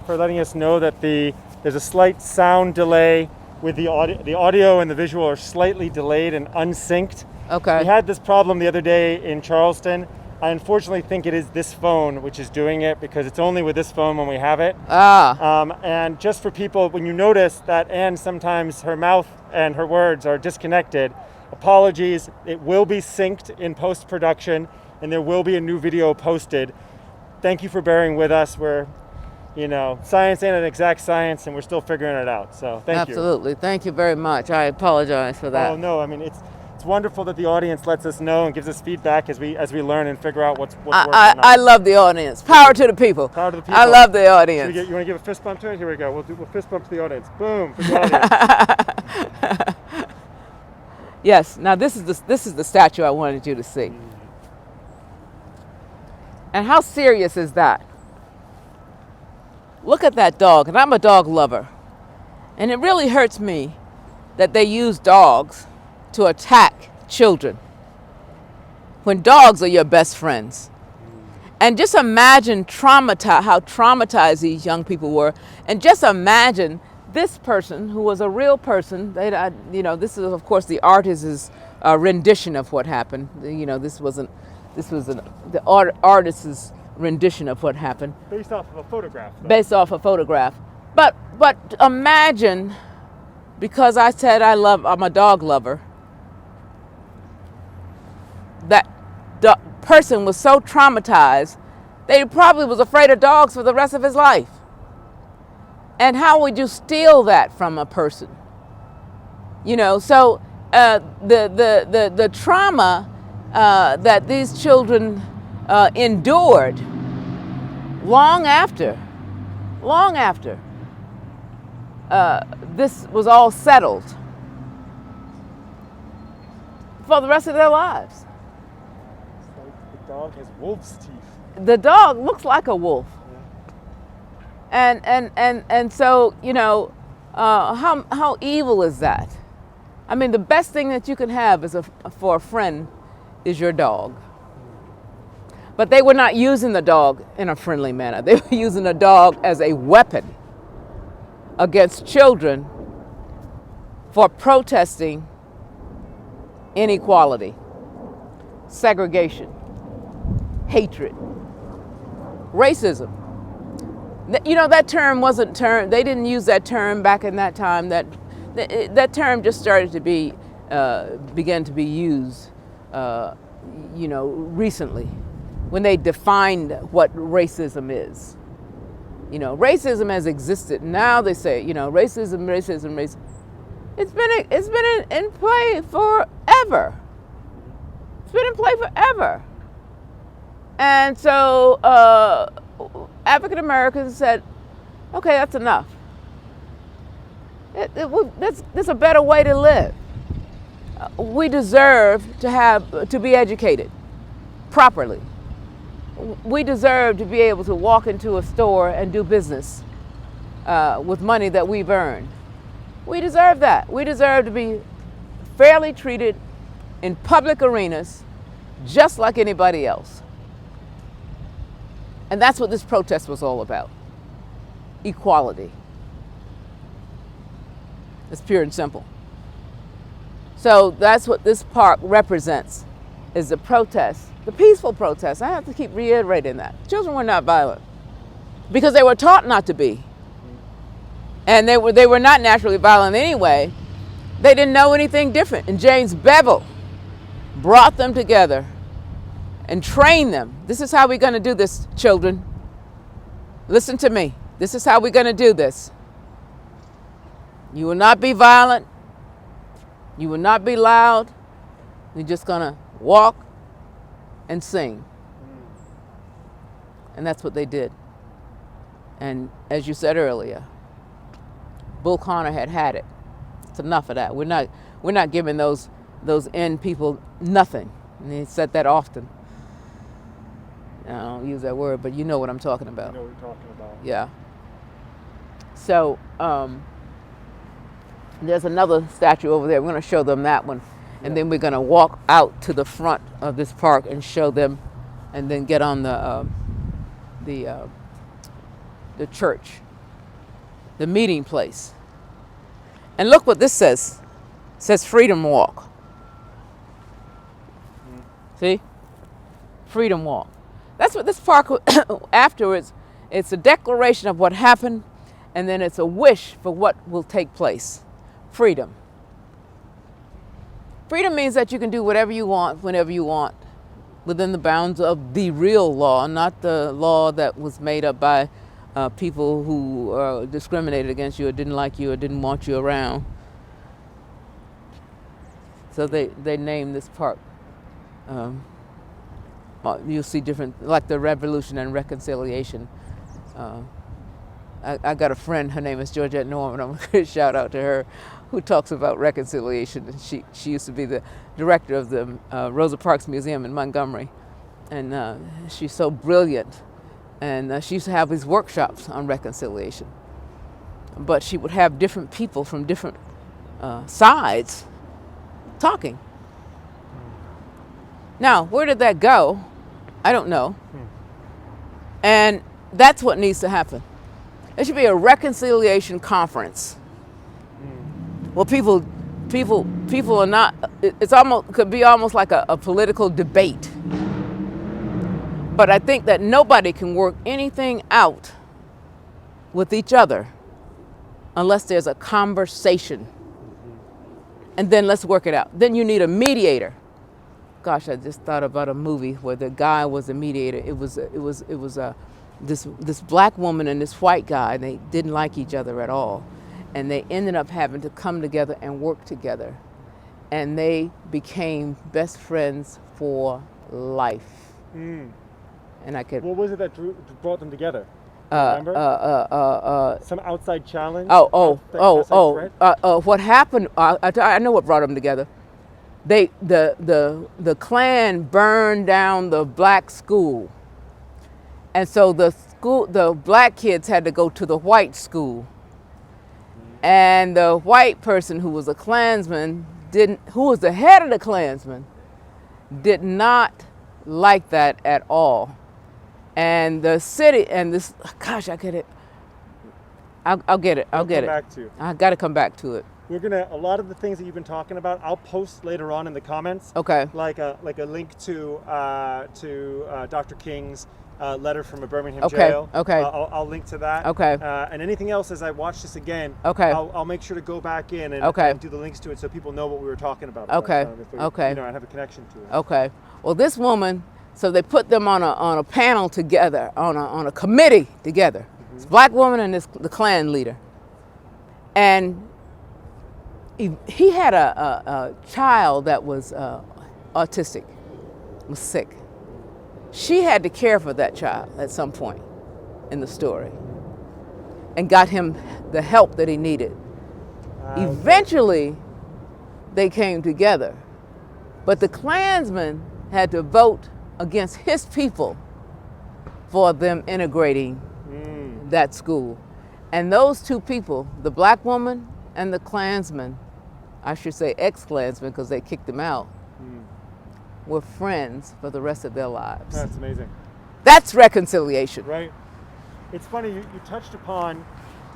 Speaker 2: letting us know that there's a slight sound delay with the audio and the visual are slightly delayed and unsynced.
Speaker 1: Okay.
Speaker 2: We had this problem the other day in Charleston. I unfortunately think it is this phone which is doing it because it's only with this phone when we have it. And just for people, when you notice that Anne sometimes her mouth and her words are disconnected, apologies. It will be synced in post-production and there will be a new video posted. Thank you for bearing with us. We're, science ain't an exact science and we're still figuring it out. So thank you.
Speaker 1: Absolutely. Thank you very much. I apologize for that.
Speaker 2: Oh no, I mean, it's It's wonderful that the audience lets us know and gives us feedback as we learn and figure out what's working.
Speaker 1: I love the audience. Power to the people.
Speaker 2: Power to the people.
Speaker 1: I love the audience.
Speaker 2: You want to give a fist bump to it? Here we go. We'll fist bump to the audience. Boom for the audience.
Speaker 1: Yes. Now this is the statue I wanted you to see. And how serious is that? Look at that dog, and I'm a dog lover. And it really hurts me that they use dogs to attack children when dogs are your best friends. And just imagine how traumatized these young people were. And just imagine this person who was a real person. This is of course the artist's rendition of what happened. This was the artist's rendition of what happened.
Speaker 2: Based off of a photograph. Though.
Speaker 1: Based off a photograph. But imagine, because I said I'm a dog lover, that the person was so traumatized that he probably was afraid of dogs for the rest of his life. And how would you steal that from a person? So the trauma that these children endured long after this was all settled for the rest of their lives.
Speaker 2: It's like the dog has wolf's teeth.
Speaker 1: The dog looks like a wolf.
Speaker 2: Yeah.
Speaker 1: And so, how evil is that? I mean, the best thing that you can have for a friend is your dog. But they were not using the dog in a friendly manner. They were using the dog as a weapon against children for protesting inequality, segregation, hatred, racism. That term wasn't they didn't use that term back in that time. That term just started to began to be used, recently, when they defined what racism is. Racism has existed. Now they say, racism. It's been in play forever. It's been in play forever. And so African Americans said, okay, that's enough. There's a better way to live. We deserve to be educated properly. We deserve to be able to walk into a store and do business with money that we've earned. We deserve that. We deserve to be fairly treated in public arenas just like anybody else. And that's what this protest was all about. Equality. It's pure and simple. So that's what this park represents, is the protest, the peaceful protest. I have to keep reiterating that. Children were not violent because they were taught not to be. And they were not naturally violent anyway. They didn't know anything different. And James Bevel brought them together and trained them. This is how we're going to do this, children. Listen to me. This is how we're going to do this. You will not be violent. You will not be loud. You're just going to walk and sing. And that's what they did. And as you said earlier, Bull Connor had it. It's enough of that. We're not giving those end people nothing. And he said that often. I don't use that word, but you know what I'm talking about.
Speaker 2: I know what you're talking about.
Speaker 1: Yeah. So there's another statue over there. We're going to show them that one. And then we're going to walk out to the front of this park and show them, and then get on the church, the meeting place. And look what this says. It says Freedom Walk. See? Freedom Walk. That's what this park, afterwards, it's a declaration of what happened, and then it's a wish for what will take place. Freedom. Freedom means that you can do whatever you want, whenever you want, within the bounds of the real law, not the law that was made up by people who discriminated against you or didn't like you or didn't want you around. So they named this park. You'll see different, like the Revolution and Reconciliation. I got a friend, her name is Georgette Norman, I'm going to shout out to her, who talks about reconciliation. And she used to be the director of the Rosa Parks Museum in Montgomery. And she's so brilliant. And she used to have these workshops on reconciliation. But she would have different people from different sides talking. Now, where did that go? I don't know. And that's what needs to happen. There should be a reconciliation conference. Well, people are not. It's almost could be almost like a political debate. But I think that nobody can work anything out with each other unless there's a conversation. And then let's work it out. Then you need a mediator. Gosh, I just thought about a movie where the guy was a mediator. It was this black woman and this white guy, and they didn't like each other at all. And they ended up having to come together and work together. And they became best friends for life. And I could.
Speaker 2: What was it that brought them together? Remember? Some outside challenge?
Speaker 1: What happened, I know what brought them together. The Klan burned down the black school. And so the black kids had to go to the white school. And the white person who was a Klansman who was the head of the Klansman, did not like that at all. And the city and this, gosh, I get it. I'll get it. I'll get it.
Speaker 2: Back to you.
Speaker 1: I got to come back to it.
Speaker 2: We're gonna, a lot of the things that you've been talking about, I'll post later on in the comments.
Speaker 1: Okay.
Speaker 2: Like a link to Dr. King's letter from a Birmingham jail.
Speaker 1: Okay.
Speaker 2: I'll link to that.
Speaker 1: Okay.
Speaker 2: And anything else as I watch this again.
Speaker 1: Okay.
Speaker 2: I'll make sure to go back in and,
Speaker 1: Okay.
Speaker 2: and do the links to it so people know what we were talking about.
Speaker 1: Okay.
Speaker 2: Okay. You know, I have a connection to it.
Speaker 1: Okay. Well, this woman, so they put them on a panel together, on a committee together. This black woman and the Klan leader. And he had a child that was autistic, was sick. She had to care for that child at some point in the story and got him the help that he needed. Eventually, they came together. But the Klansman had to vote against his people for them integrating that school. And those two people, the black woman and the Klansman, I should say ex-Klansman because they kicked him out, were friends for the rest of their lives.
Speaker 2: That's amazing.
Speaker 1: That's reconciliation.
Speaker 2: Right. It's funny, you touched upon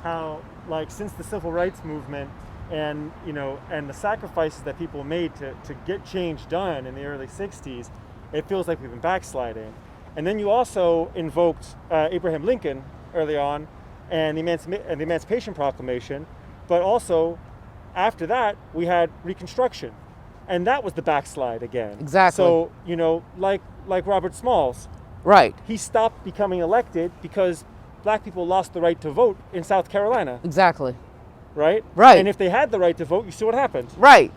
Speaker 2: how, like, since the civil rights movement and, you know, and the sacrifices that people made to get change done in the early 60s, it feels like we've been backsliding. And then you also invoked Abraham Lincoln early on and the Emancipation Proclamation, but also after that we had Reconstruction, and that was the backslide again.
Speaker 1: Exactly.
Speaker 2: So, you know, like Robert Smalls,
Speaker 1: Right.
Speaker 2: he stopped becoming elected because black people lost the right to vote in South Carolina.
Speaker 1: Exactly.
Speaker 2: Right?
Speaker 1: Right.
Speaker 2: And if they had the right to vote, you see what happened.
Speaker 1: Right.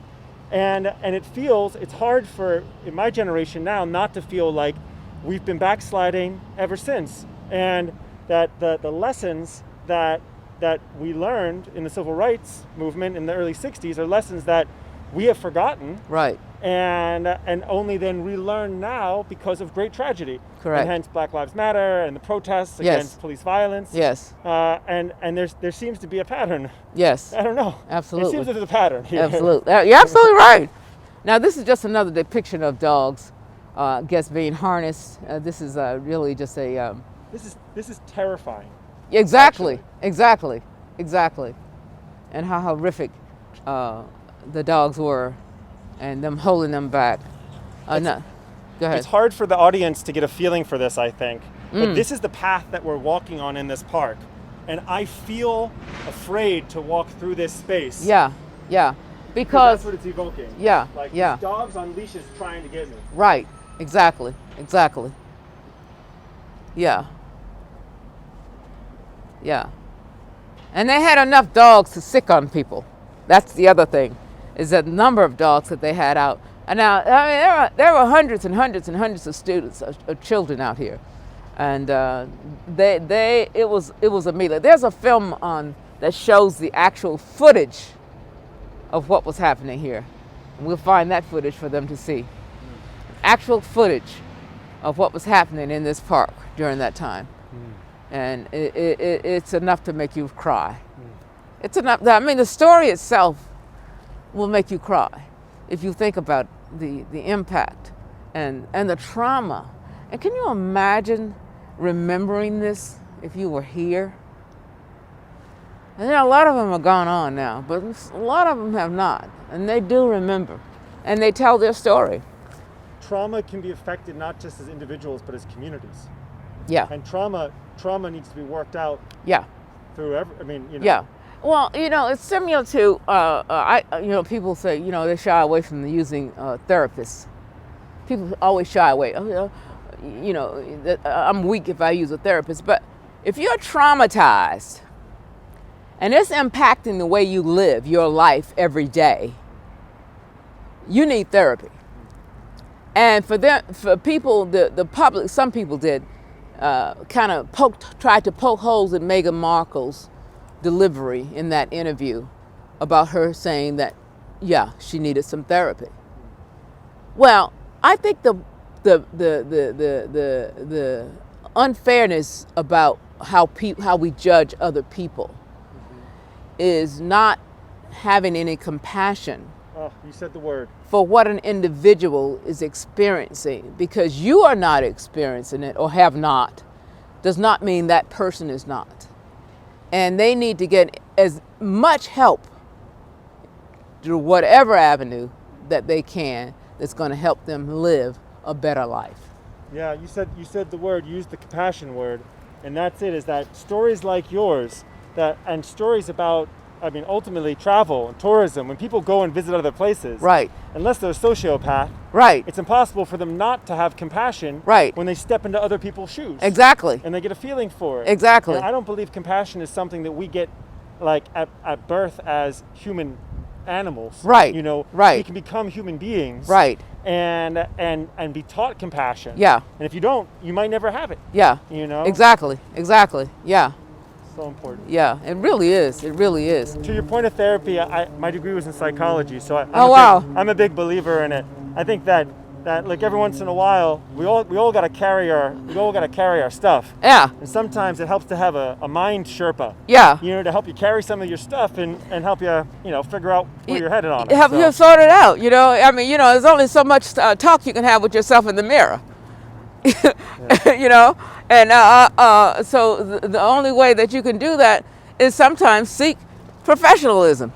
Speaker 2: And it's hard for, in my generation now, not to feel like we've been backsliding ever since. And that the lessons that we learned in the civil rights movement in the early 60s are lessons that we have forgotten.
Speaker 1: Right.
Speaker 2: And only then relearn now because of great tragedy.
Speaker 1: Correct.
Speaker 2: And hence Black Lives Matter and the protests
Speaker 1: Yes.
Speaker 2: against police violence.
Speaker 1: Yes.
Speaker 2: And there seems to be a pattern.
Speaker 1: Yes.
Speaker 2: I don't know.
Speaker 1: Absolutely.
Speaker 2: It seems there's a pattern here.
Speaker 1: Absolutely. You're absolutely right. Now, this is just another depiction of dogs, I guess, being harnessed. This is really just a...
Speaker 2: This is terrifying.
Speaker 1: Exactly.
Speaker 2: Actually.
Speaker 1: Exactly. And how horrific the dogs were and them holding them back. No. Go ahead.
Speaker 2: It's hard for the audience to get a feeling for this, I think. But this is the path that we're walking on in this park. And I feel afraid to walk through this space.
Speaker 1: Yeah.
Speaker 2: Because that's what it's evoking.
Speaker 1: Yeah.
Speaker 2: Like
Speaker 1: Yeah.
Speaker 2: these dogs on leashes trying to get me.
Speaker 1: Right. Exactly. Yeah. And they had enough dogs to sick on people. That's the other thing. is the number of dogs that they had out. And now, I mean, there were hundreds and hundreds and hundreds of students, of children out here, and it was amazing. There's a film on that shows the actual footage of what was happening here. And we'll find that footage for them to see. Actual footage of what was happening in this park during that time. And it's enough to make you cry. It's enough. I mean, the story itself will make you cry if you think about the impact and the trauma. And can you imagine remembering this if you were here? And a lot of them are gone on now, but a lot of them have not, and they do remember, and they tell their story.
Speaker 2: Trauma can be affected not just as individuals, but as communities.
Speaker 1: Yeah.
Speaker 2: And trauma needs to be worked out.
Speaker 1: Yeah.
Speaker 2: Through
Speaker 1: Yeah. Well, it's similar to people say they shy away from using therapists. People always shy away. I'm weak if I use a therapist, but if you're traumatized and it's impacting the way you live your life every day, you need therapy. And for people, the public, some people did kind of tried to poke holes in Meghan Markle's delivery in that interview about her saying that, yeah, she needed some therapy. Well, I think the unfairness about how we judge other people is not having any compassion.
Speaker 2: Oh, you said the word.
Speaker 1: For what an individual is experiencing, because you are not experiencing it or have not, does not mean that person is not. And they need to get as much help through whatever avenue that they can that's going to help them live a better life.
Speaker 2: Yeah, you said the word, you used the compassion word, and that's it, is that stories like yours and stories about, ultimately travel and tourism, when people go and visit other places,
Speaker 1: right,
Speaker 2: unless they're a sociopath,
Speaker 1: right,
Speaker 2: it's impossible for them not to have compassion,
Speaker 1: right,
Speaker 2: when they step into other people's shoes.
Speaker 1: Exactly.
Speaker 2: And they get a feeling for it.
Speaker 1: Exactly.
Speaker 2: And I don't believe compassion is something that we get at birth as human animals.
Speaker 1: Right. Right.
Speaker 2: We can become human beings.
Speaker 1: Right.
Speaker 2: And be taught compassion.
Speaker 1: Yeah.
Speaker 2: And if you don't, you might never have it.
Speaker 1: Yeah. Exactly. Yeah.
Speaker 2: So important.
Speaker 1: Yeah, it really is. It really is.
Speaker 2: To your point of therapy, my degree was in psychology, so I'm a big believer in it. I think that like every once in a while, we all got to carry our stuff.
Speaker 1: Yeah.
Speaker 2: And sometimes it helps to have a mind Sherpa.
Speaker 1: Yeah.
Speaker 2: To help you carry some of your stuff and help you figure out where you're headed on it.
Speaker 1: Help you sort it out. There's only so much talk you can have with yourself in the mirror.
Speaker 2: Yeah.
Speaker 1: And so the only way that you can do that is sometimes seek professionalism.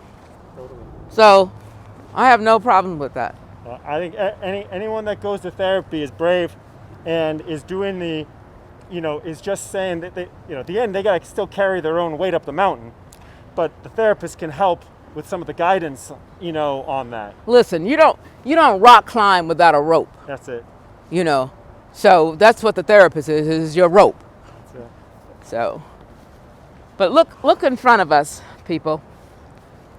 Speaker 2: Totally.
Speaker 1: So I have no problem with that.
Speaker 2: I think anyone that goes to therapy is brave and is doing is just saying that they, at the end they got to still carry their own weight up the mountain, but the therapist can help with some of the guidance, on that.
Speaker 1: Listen, you don't rock climb without a rope.
Speaker 2: That's it.
Speaker 1: So that's what the therapist is your rope.
Speaker 2: That's it.
Speaker 1: So, but look in front of us, people.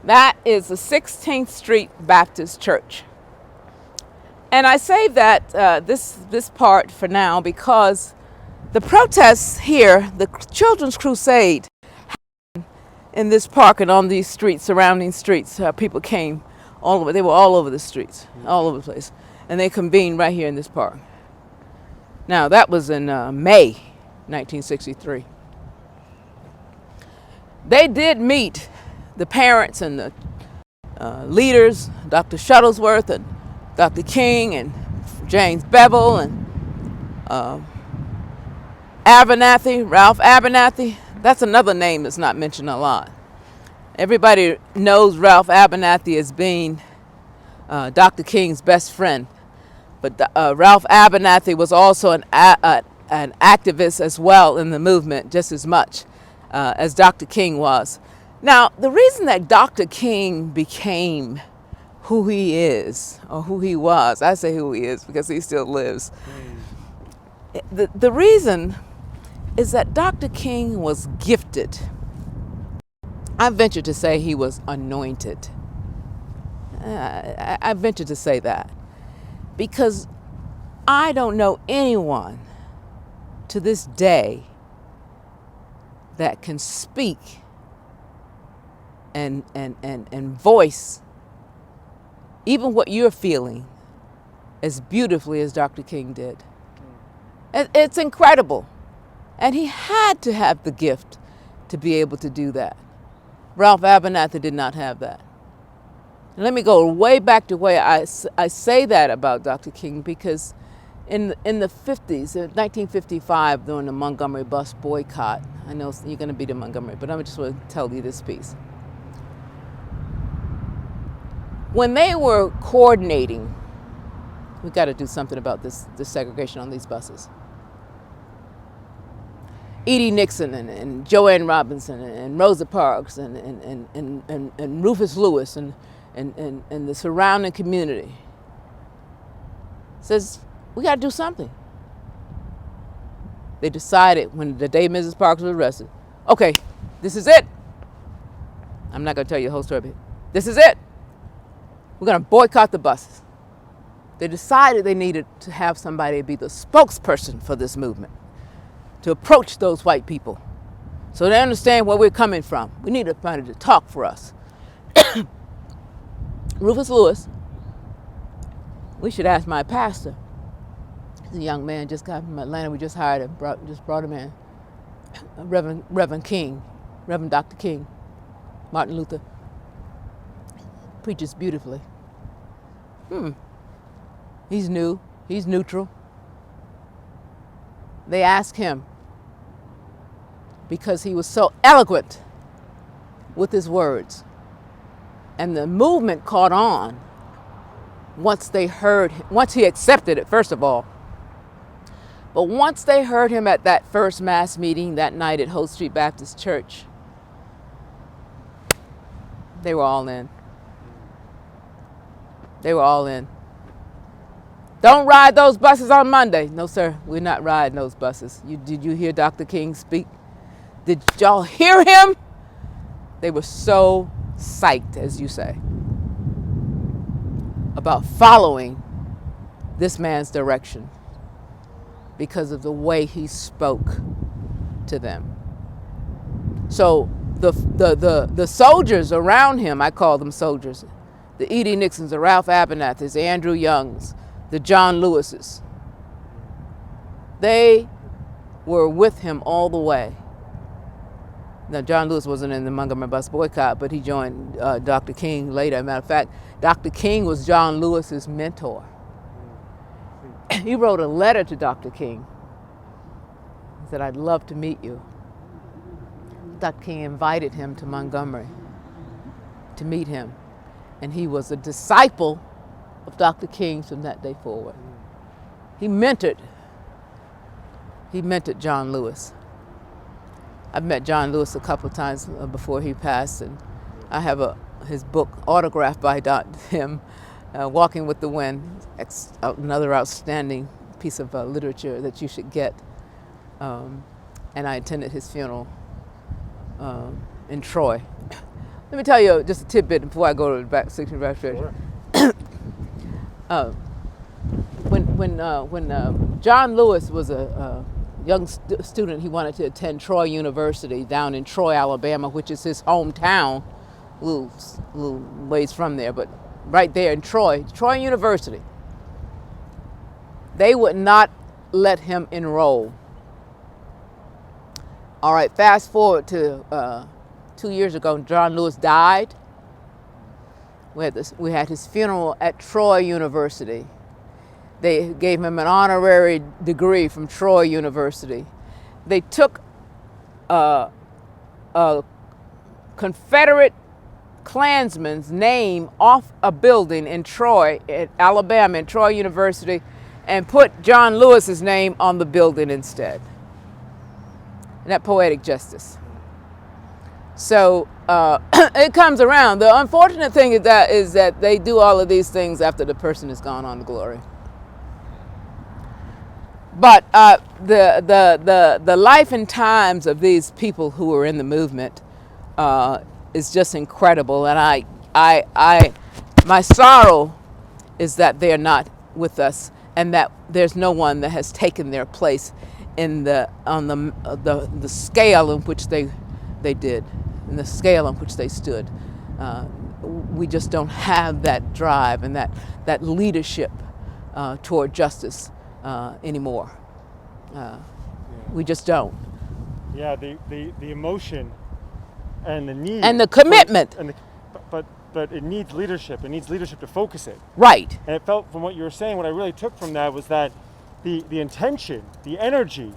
Speaker 1: That is the 16th Street Baptist Church. And I saved that this part for now because the protests here, the Children's Crusade, in this park and on these streets, surrounding streets, people came all over. They were all over the streets, all over the place, and they convened right here in this park. Now, that was in May 1963. They did meet the parents and the leaders, Dr. Shuttlesworth and Dr. King and James Bevel and Ralph Abernathy. That's another name that's not mentioned a lot. Everybody knows Ralph Abernathy as being Dr. King's best friend. But Ralph Abernathy was also an activist as well in the movement, just as much as Dr. King was. Now, the reason that Dr. King became who he is, or who he was, I say who he is because he still lives. The reason is that Dr. King was gifted. I venture to say he was anointed. I venture to say that because I don't know anyone to this day that can speak and voice even what you're feeling as beautifully as Dr. King did. It's incredible. And he had to have the gift to be able to do that. Ralph Abernathy did not have that. And let me go way back to where I say that about Dr. King because in the 50s, in 1955, during the Montgomery bus boycott, I know you're going to be to Montgomery, but I just want to tell you this piece. When they were coordinating, we got to do something about this segregation on these buses. Edie Nixon and Joanne Robinson and Rosa Parks and Rufus Lewis and the surrounding community says, we got to do something. They decided when the day Mrs. Parks was arrested, okay, this is it. I'm not going to tell you the whole story, but this is it. We're going to boycott the buses. They decided they needed to have somebody be the spokesperson for this movement, to approach those white people so they understand where we're coming from. We need somebody to talk for us. Rufus Lewis, we should ask my pastor. He's a young man, just got from Atlanta. We just hired him, just brought him in. Reverend King, Reverend Dr. King, Martin Luther. Preaches beautifully. He's new, he's neutral. They asked him because he was so eloquent with his words. And the movement caught on once he accepted it, first of all. But once they heard him at that first mass meeting that night at Holt Street Baptist Church, they were all in. They were all in. Don't ride those buses on Monday. No, sir, we're not riding those buses. Did you hear Dr. King speak? Did y'all hear him? They were so psyched, as you say, about following this man's direction because of the way he spoke to them. So the soldiers around him, I call them soldiers, the Edie Nixons, the Ralph Abernathys, the Andrew Youngs, the John Lewises, they were with him all the way. Now, John Lewis wasn't in the Montgomery bus boycott, but he joined Dr. King later. As a matter of fact, Dr. King was John Lewis's mentor. He wrote a letter to Dr. King. He said, I'd love to meet you. Dr. King invited him to Montgomery to meet him. And he was a disciple of Dr. King from that day forward. He mentored John Lewis. I've met John Lewis a couple of times before he passed, and I have his book autographed by him, Walking with the Wind, another outstanding piece of literature that you should get. And I attended his funeral in Troy. Let me tell you just a tidbit before I go to the back section of registration. When John Lewis was a young student, he wanted to attend Troy University down in Troy, Alabama, which is his hometown, a little ways from there, but right there in Troy University. They would not let him enroll. All right, fast forward to 2 years ago, John Lewis died. We had his funeral at Troy University. They gave him an honorary degree from Troy University. They took a Confederate Klansman's name off a building in Troy, Alabama, in Troy University, and put John Lewis's name on the building instead. Isn't that poetic justice? So it comes around. The unfortunate thing is that they do all of these things after the person has gone on to glory. But the life and times of these people who were in the movement is just incredible, and I My sorrow is that they are not with us, and that there's no one that has taken their place in on the scale in which they did, in the scale on which they stood. We just don't have that drive and that leadership toward justice anymore. We just don't.
Speaker 2: Yeah, the emotion and the need
Speaker 1: and the commitment.
Speaker 2: But it needs leadership. It needs leadership to focus it.
Speaker 1: Right.
Speaker 2: And it felt from what you were saying, what I really took from that was that the intention, the energy,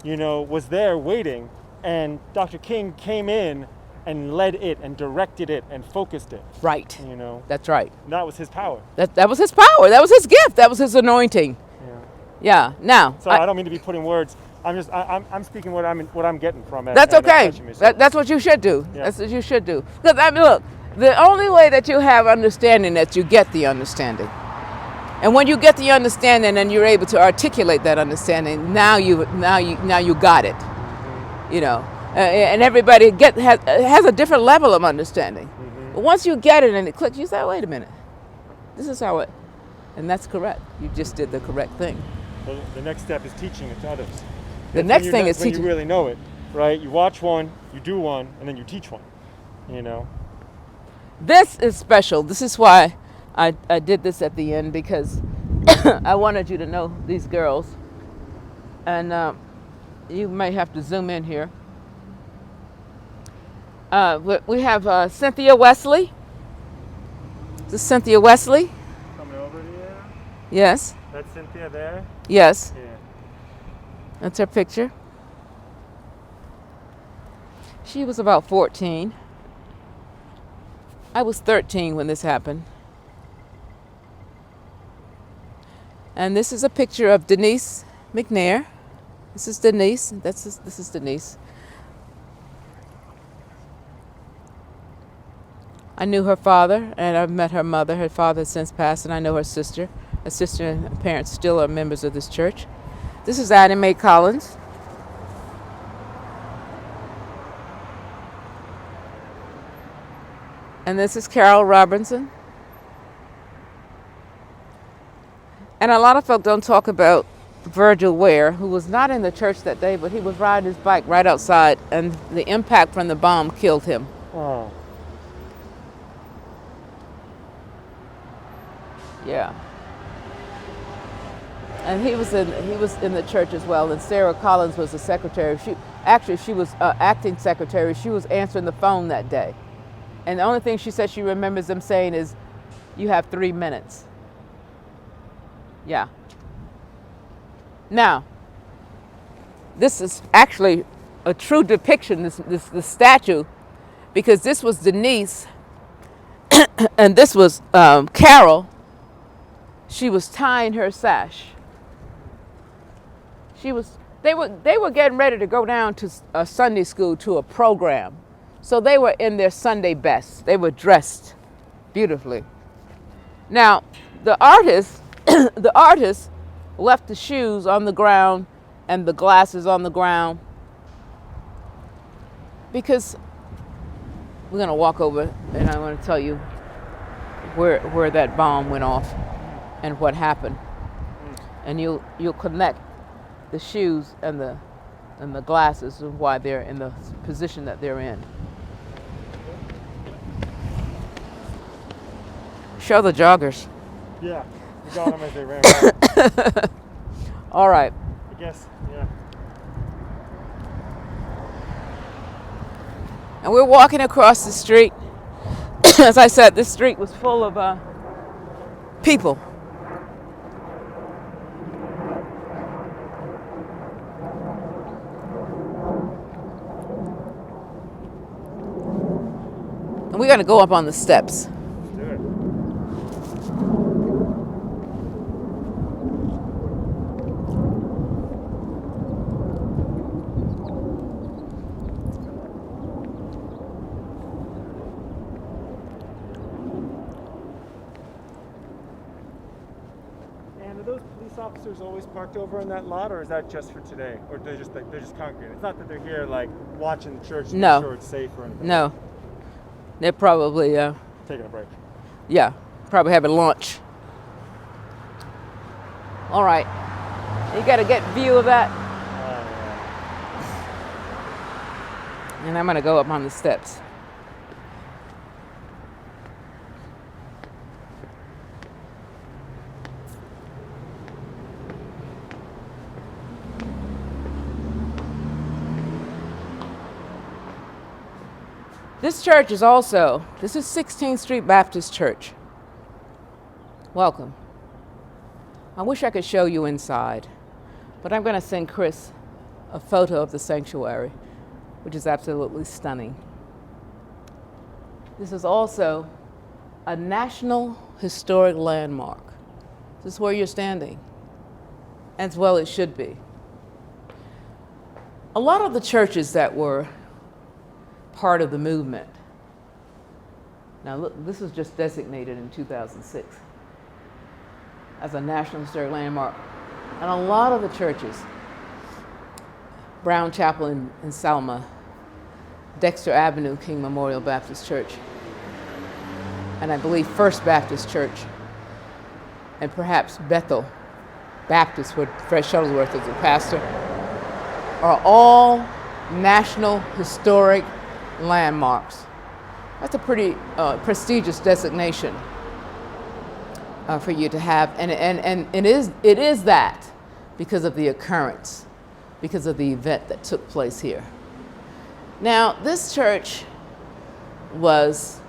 Speaker 2: was there waiting, and Dr. King came in and led it and directed it and focused it.
Speaker 1: Right. That's right.
Speaker 2: And that was his power.
Speaker 1: That was his power. That was his gift. That was his anointing. Yeah. Now.
Speaker 2: So I don't mean to be putting words. I'm speaking what I'm getting from it.
Speaker 1: That's okay. That's what you should do. Yeah. That's what you should do. Because look, the only way that you have understanding is that you get the understanding. And when you get the understanding and you're able to articulate that understanding, now you got it. And everybody has a different level of understanding. But once you get it and it clicks, you say, wait a minute, this is how it, and that's correct. You just did the correct thing.
Speaker 2: Well, the next step is teaching it to others.
Speaker 1: The next thing is teaching.
Speaker 2: When you really know it, right? You watch one, you do one, and then you teach one.
Speaker 1: This is special. This is why I did this at the end, because I wanted you to know these girls. And you may have to zoom in here. We have Cynthia Wesley. This is Cynthia Wesley.
Speaker 2: Coming over here.
Speaker 1: Yes.
Speaker 2: That's Cynthia there?
Speaker 1: Yes.
Speaker 2: Yeah.
Speaker 1: That's her picture. She was about 14. I was 13 when this happened. And this is a picture of Denise McNair. This is Denise. This is Denise. I knew her father, and I've met her mother. Her father has since passed, and I know her sister. Her sister and parents still are members of this church. This is Addie Mae Collins. And this is Carole Robertson. And a lot of folk don't talk about Virgil Ware, who was not in the church that day, but he was riding his bike right outside, and the impact from the bomb killed him.
Speaker 2: Oh.
Speaker 1: Yeah. And he was in the church as well. And Sarah Collins was the secretary. She was acting secretary. She was answering the phone that day. And the only thing she said she remembers them saying is, "You have 3 minutes." Yeah. Now, this is actually a true depiction. This statue, because this was Denise, and this was Carole. She was tying her sash. They were getting ready to go down to a Sunday school, to a program. So they were in their Sunday best. They were dressed beautifully. Now, the artist left the shoes on the ground and the glasses on the ground, because we're gonna walk over and I want to tell you where that bomb went off and what happened. And you'll connect the shoes and the glasses and why they're in the position that they're in. Show the joggers.
Speaker 2: Yeah, we got them as they ran by.
Speaker 1: All right.
Speaker 2: I guess, yeah.
Speaker 1: And we're walking across the street. As I said, this street was full of people. And we're going to go up on the steps.
Speaker 2: Let's do it. And are those police officers always parked over in that lot, or is that just for today? Or they're just congregating? It's not that they're here like watching the church to make sure it's safe or anything.
Speaker 1: No. They're probably
Speaker 2: Taking a break.
Speaker 1: yeah. Probably having lunch. All right. You got a good view of that? And I'm going to go up on the steps. This church is also, this is 16th Street Baptist Church. Welcome. I wish I could show you inside, but I'm going to send Chris a photo of the sanctuary, which is absolutely stunning. This is also a National Historic Landmark. This is where you're standing, as well it should be. A lot of the churches that were part of the movement, now look, this was just designated in 2006 as a National Historic Landmark, and a lot of the churches, Brown Chapel in Selma, Dexter Avenue, King Memorial Baptist Church, and I believe First Baptist Church, and perhaps Bethel Baptist, where Fred Shuttlesworth is the pastor, are all National Historic Landmarks. That's a pretty prestigious designation for you to have, and it is that because of the occurrence, because of the event that took place here. Now, this church was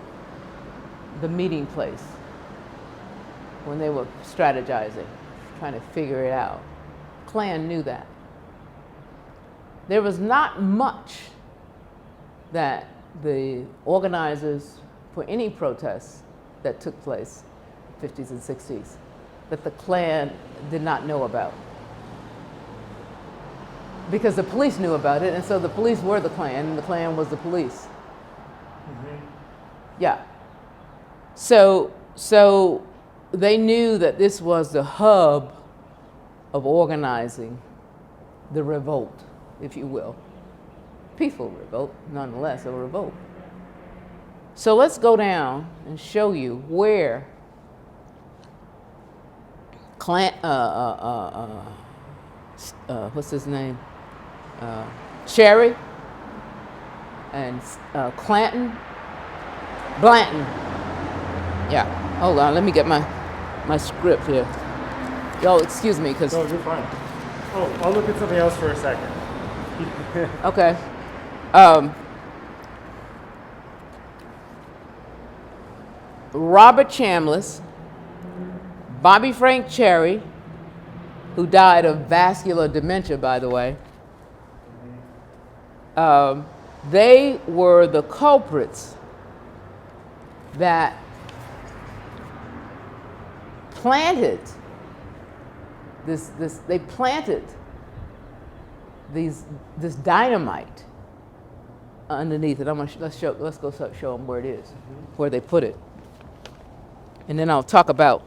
Speaker 1: the meeting place when they were strategizing, trying to figure it out. Klan knew that. There was not much that the organizers for any protests that took place in the 50s and 60s that the Klan did not know about. Because the police knew about it, and so the police were the Klan, and the Klan was the police. Mm-hmm. Yeah. So they knew that this was the hub of organizing the revolt, if you will. Peaceful revolt, nonetheless, a revolt. So let's go down and show you where what's his name? Cherry and Blanton. Yeah, hold on, let me get my script here. Y'all excuse me, because...
Speaker 2: No, you're fine. Oh, I'll look at something else for a second.
Speaker 1: Okay. Robert Chambliss, Bobby Frank Cherry, who died of vascular dementia, by the way, they were the culprits that planted they planted this dynamite underneath it. Let's go show them where it is, where they put it. And then I'll talk about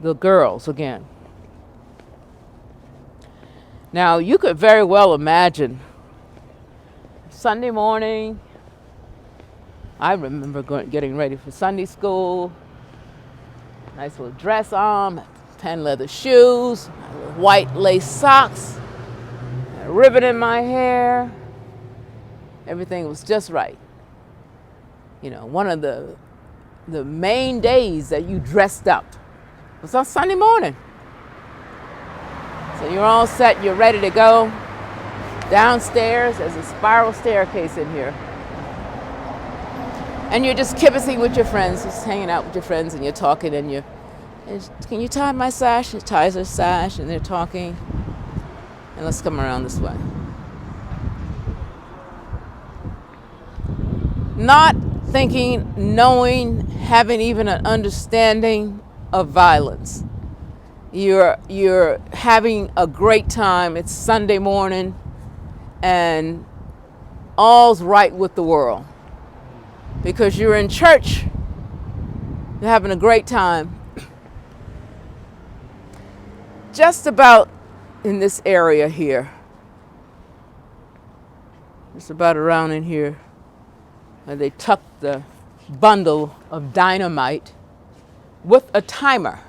Speaker 1: the girls again. Now, you could very well imagine Sunday morning, I remember getting ready for Sunday school, nice little dress on, tan leather shoes, white lace socks, a ribbon in my hair. Everything was just right. You know, one of the main days that you dressed up was on Sunday morning. So you're all set, you're ready to go. Downstairs, there's a spiral staircase in here. And you're just kibitzing with your friends, just hanging out with your friends, and you're talking, and can you tie my sash? She ties her sash, and they're talking. And let's come around this way. Not thinking, knowing, having even an understanding of violence. You're having a great time. It's Sunday morning, and all's right with the world. Because you're in church, you're having a great time. Just about in this area here, just about around in here, where they tucked the bundle of dynamite with a timer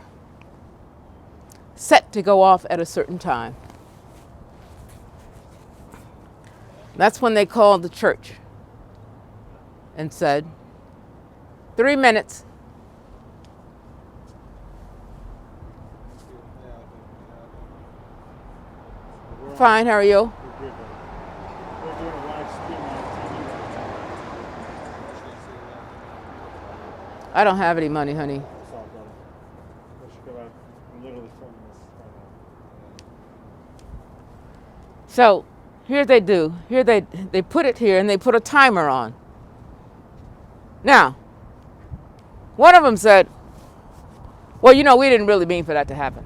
Speaker 1: set to go off at a certain time. That's when they called the church and said, 3 minutes. Fine, how are you? I don't have any money, honey. So here they do. Here they put it here and they put a timer on. Now, one of them said, well, you know, we didn't really mean for that to happen.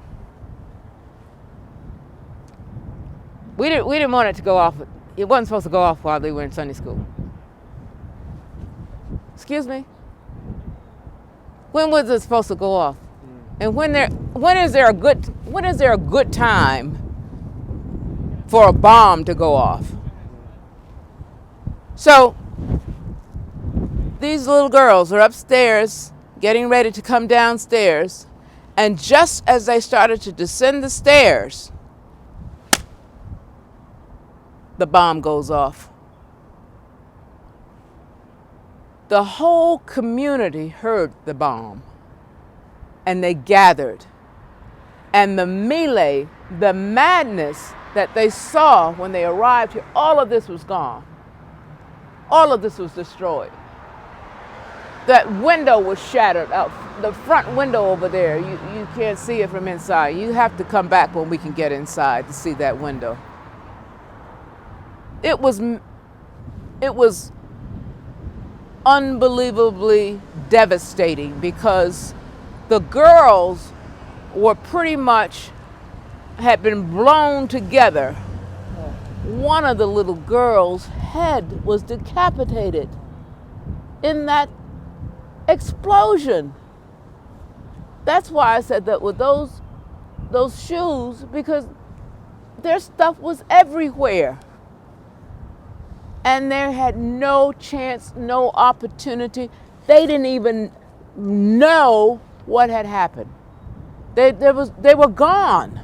Speaker 1: We didn't want it to go off. It wasn't supposed to go off while they were in Sunday school. Excuse me? When was it supposed to go off? And when is there a good time for a bomb to go off? So these little girls are upstairs getting ready to come downstairs, and just as they started to descend the stairs, the bomb goes off. The whole community heard the bomb, and they gathered. And the melee, the madness that they saw when they arrived here, all of this was gone. All of this was destroyed. That window was shattered out, the front window over there. You can't see it from inside. You have to come back when we can get inside to see that window. It was unbelievably devastating because the girls were pretty much had been blown together. One of the little girls' head was decapitated in that explosion. That's why I said that with those shoes, because their stuff was everywhere. And they had no chance, no opportunity. They didn't even know what had happened. They were gone.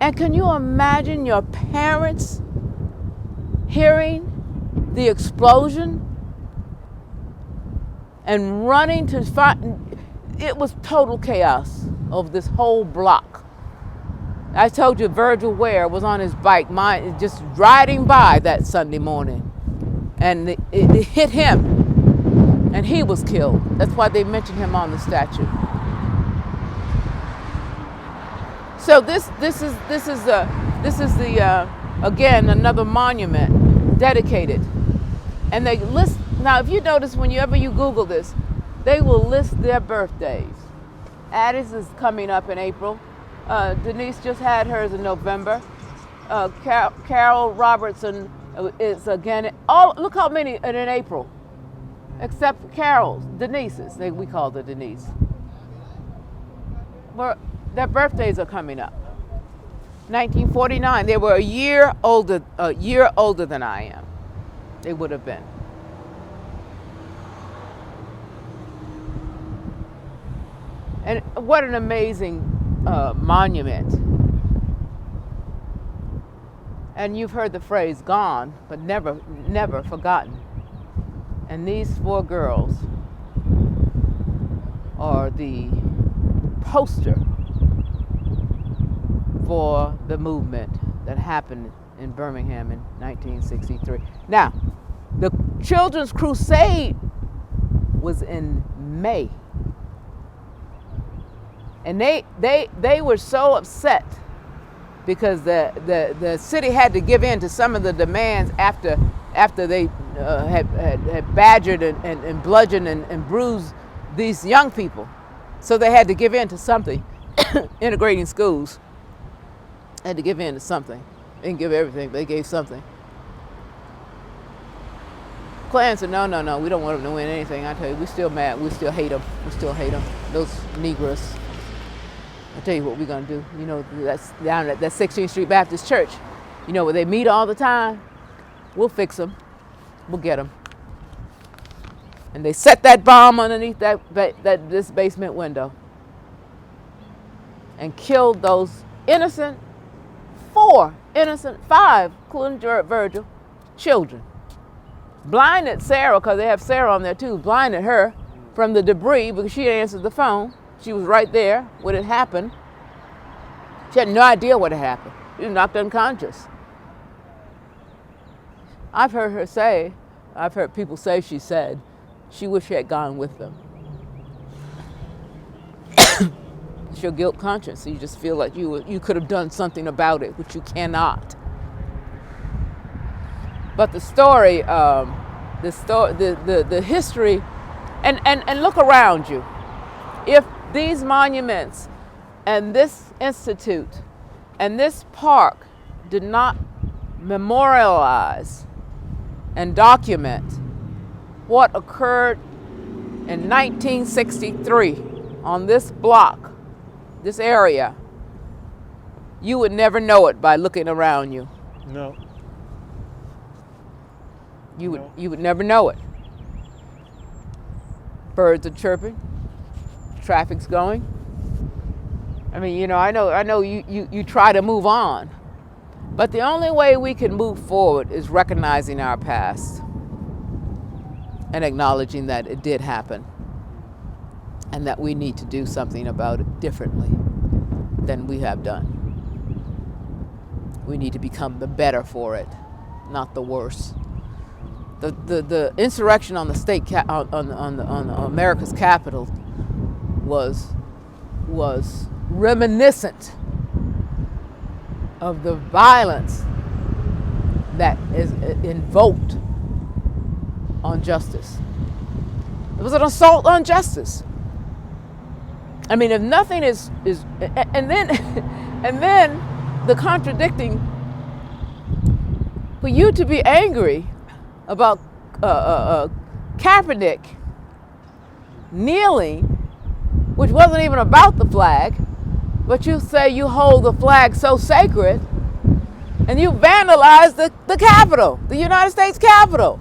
Speaker 1: And can you imagine your parents hearing the explosion and running to find? It was total chaos over this whole block. I told you Virgil Ware was on his bike, just riding by that Sunday morning, and it hit him, and he was killed. That's why they mentioned him on the statue. So this is again another monument dedicated, and they list now. If you notice, whenever you Google this, they will list their birthdays. Addie's is coming up in April. Denise just had hers in November. Carole Robertson is again. Look how many in April, except Carole's, Denise's. We call her Denise. Their birthdays are coming up. 1949. They were a year older than I am. They would have been. And what an amazing monument. And you've heard the phrase gone, but never forgotten. And these 4 girls are the poster for the movement that happened in Birmingham in 1963. Now, the Children's Crusade was in May. And they were so upset because the city had to give in to some of the demands after they had badgered and bludgeoned and bruised these young people. So they had to give in to something. Integrating schools had to give in to something. They didn't give everything, but they gave something. Klan said, no, we don't want them to win anything. I tell you, we're still mad. We still hate them. Those Negroes. I'll tell you what we're going to do. You know, that's down at that 16th Street Baptist Church. You know, where they meet all the time. We'll fix them. We'll get them. And they set that bomb underneath this basement window and killed those five, including Virgil, children. Blinded Sarah, because they have Sarah on there too, blinded her from the debris because she answered the phone. She was right there when it happened. She had no idea what had happened. She was knocked unconscious. I've heard people say she said, she wished she had gone with them. It's your guilt conscience. You just feel like you could have done something about it, which you cannot. But the story, the history, and look around you. If these monuments and this institute and this park did not memorialize and document what occurred in 1963 on this block, this area, you would never know it by looking around you.
Speaker 2: No.
Speaker 1: You would never know it. Birds are chirping, traffic's going. I mean, I know you try to move on, but the only way we can move forward is recognizing our past and acknowledging that it did happen and that we need to do something about it differently than we have done. We need to become the better for it, not the worse. The insurrection on the on America's capital was reminiscent of the violence that is invoked on justice. It was an assault on justice. I mean, if nothing is and then the contradicting, for you to be angry about Kaepernick kneeling, which wasn't even about the flag, but you say you hold the flag so sacred, and you vandalize the Capitol, the United States Capitol.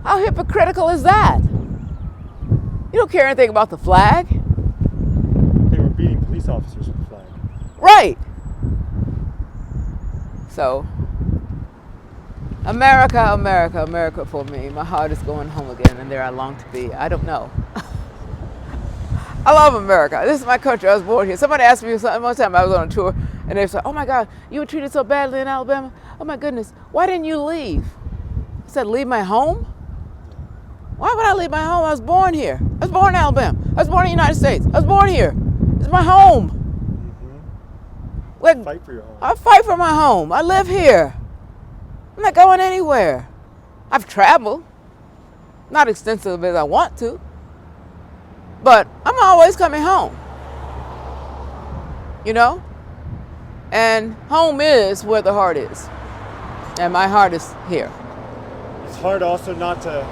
Speaker 1: How hypocritical is that? You don't care anything about the flag.
Speaker 2: They were beating police officers with the flag.
Speaker 1: Right. So, America, America, America for me. My heart is going home again, and there I long to be. I don't know. I love America. This is my country. I was born here. Somebody asked me one time, I was on a tour, and they said, "Oh my God, you were treated so badly in Alabama. Oh my goodness, why didn't you leave?" I said, "Leave my home? Why would I leave my home? I was born here. I was born in Alabama. I was born in the United States. I was born here. It's my home." Mm-hmm. Like,
Speaker 2: fight for your home.
Speaker 1: I fight for my home. I live here. I'm not going anywhere. I've traveled, not extensively as I want to, but I'm always coming home. And home is where the heart is, and my heart is here.
Speaker 2: It's hard also not to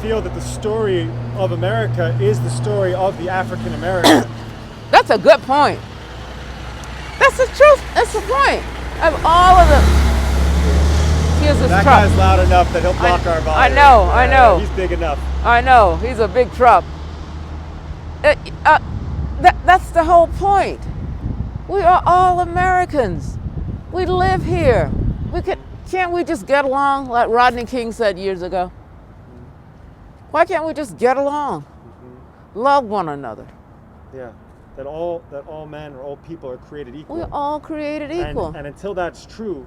Speaker 2: feel that the story of America is the story of the African American.
Speaker 1: That's a good point. That's the truth. That's the point. Of all of them. Here's this
Speaker 2: that
Speaker 1: truck.
Speaker 2: Guy's loud enough that he'll block our volume.
Speaker 1: I know.
Speaker 2: He's big enough.
Speaker 1: I know. He's a big truck. That's the whole point. We are all Americans. We live here. Can't we just get along, like Rodney King said years ago? Why can't we just get along? Mm-hmm. Love one another.
Speaker 2: Yeah. That all men or all people are created equal.
Speaker 1: We're all created equal.
Speaker 2: And until that's true,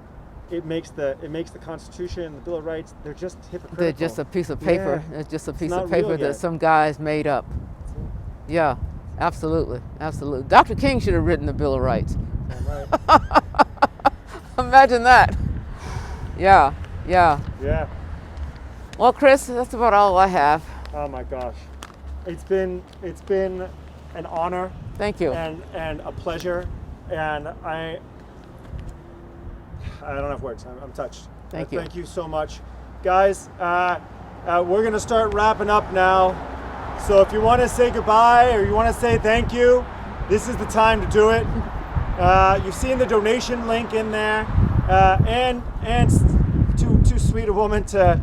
Speaker 2: it makes the Constitution, the Bill of Rights, they're just hypocritical.
Speaker 1: They're just a piece of paper.
Speaker 2: Yeah.
Speaker 1: It's just a piece of paper that some guys made up. Yeah, absolutely, absolutely. Dr. King should have written the Bill of Rights.
Speaker 2: Right.
Speaker 1: Imagine that. Yeah.
Speaker 2: Yeah.
Speaker 1: Well, Chris, that's about all I have.
Speaker 2: Oh my gosh, it's been an honor.
Speaker 1: Thank you.
Speaker 2: And a pleasure, and I don't have words. I'm touched.
Speaker 1: Thank you.
Speaker 2: Thank you so much, guys. We're gonna start wrapping up now. So if you want to say goodbye or you want to say thank you, this is the time to do it. You've seen the donation link in there, and to sweet a woman to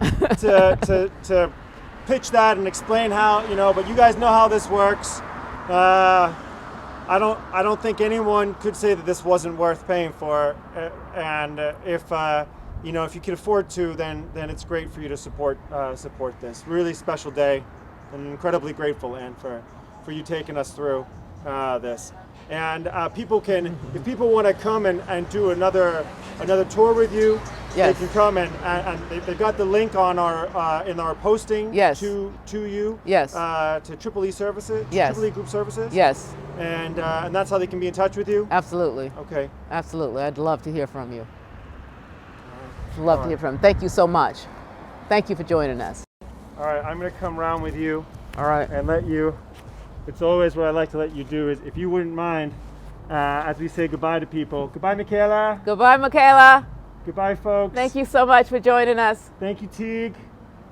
Speaker 2: pitch that and explain how, but you guys know how this works. I don't think anyone could say that this wasn't worth paying for, and if you can afford to, then it's great for you to support this really special day. I'm incredibly grateful, Anne, for you taking us through this. And if people want to come and do another tour with you,
Speaker 1: yes,
Speaker 2: they can come and they've got the link on our in our posting,
Speaker 1: yes,
Speaker 2: to you,
Speaker 1: yes,
Speaker 2: to Triple E Services,
Speaker 1: yes,
Speaker 2: Triple E Group Services,
Speaker 1: yes,
Speaker 2: and that's how they can be in touch with you.
Speaker 1: Absolutely.
Speaker 2: Okay.
Speaker 1: Absolutely. I'd love to hear from you. Love to hear from you. Thank you so much. Thank you for joining us.
Speaker 2: All right, I'm going to come around with you.
Speaker 1: All right.
Speaker 2: And let you. It's always what I like to let you do is, if you wouldn't mind, as we say goodbye to people. Goodbye, Michaela.
Speaker 1: Goodbye, Michaela.
Speaker 2: Goodbye, folks.
Speaker 1: Thank you so much for joining us.
Speaker 2: Thank you, Teague.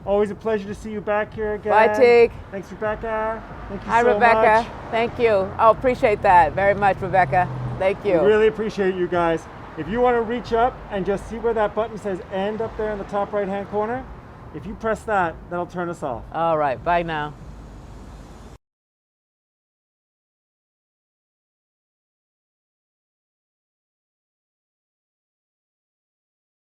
Speaker 2: Always a pleasure to see you back here again.
Speaker 1: Bye, Teague.
Speaker 2: Thanks, Rebecca. Thank you
Speaker 1: Hi,
Speaker 2: so
Speaker 1: Rebecca.
Speaker 2: much.
Speaker 1: Thank you. I appreciate that very much, Rebecca. Thank you.
Speaker 2: We really appreciate you guys. If you want to reach up and just see where that button says end up there in the top right-hand corner, if you press that, that'll turn us off.
Speaker 1: All right. Bye now.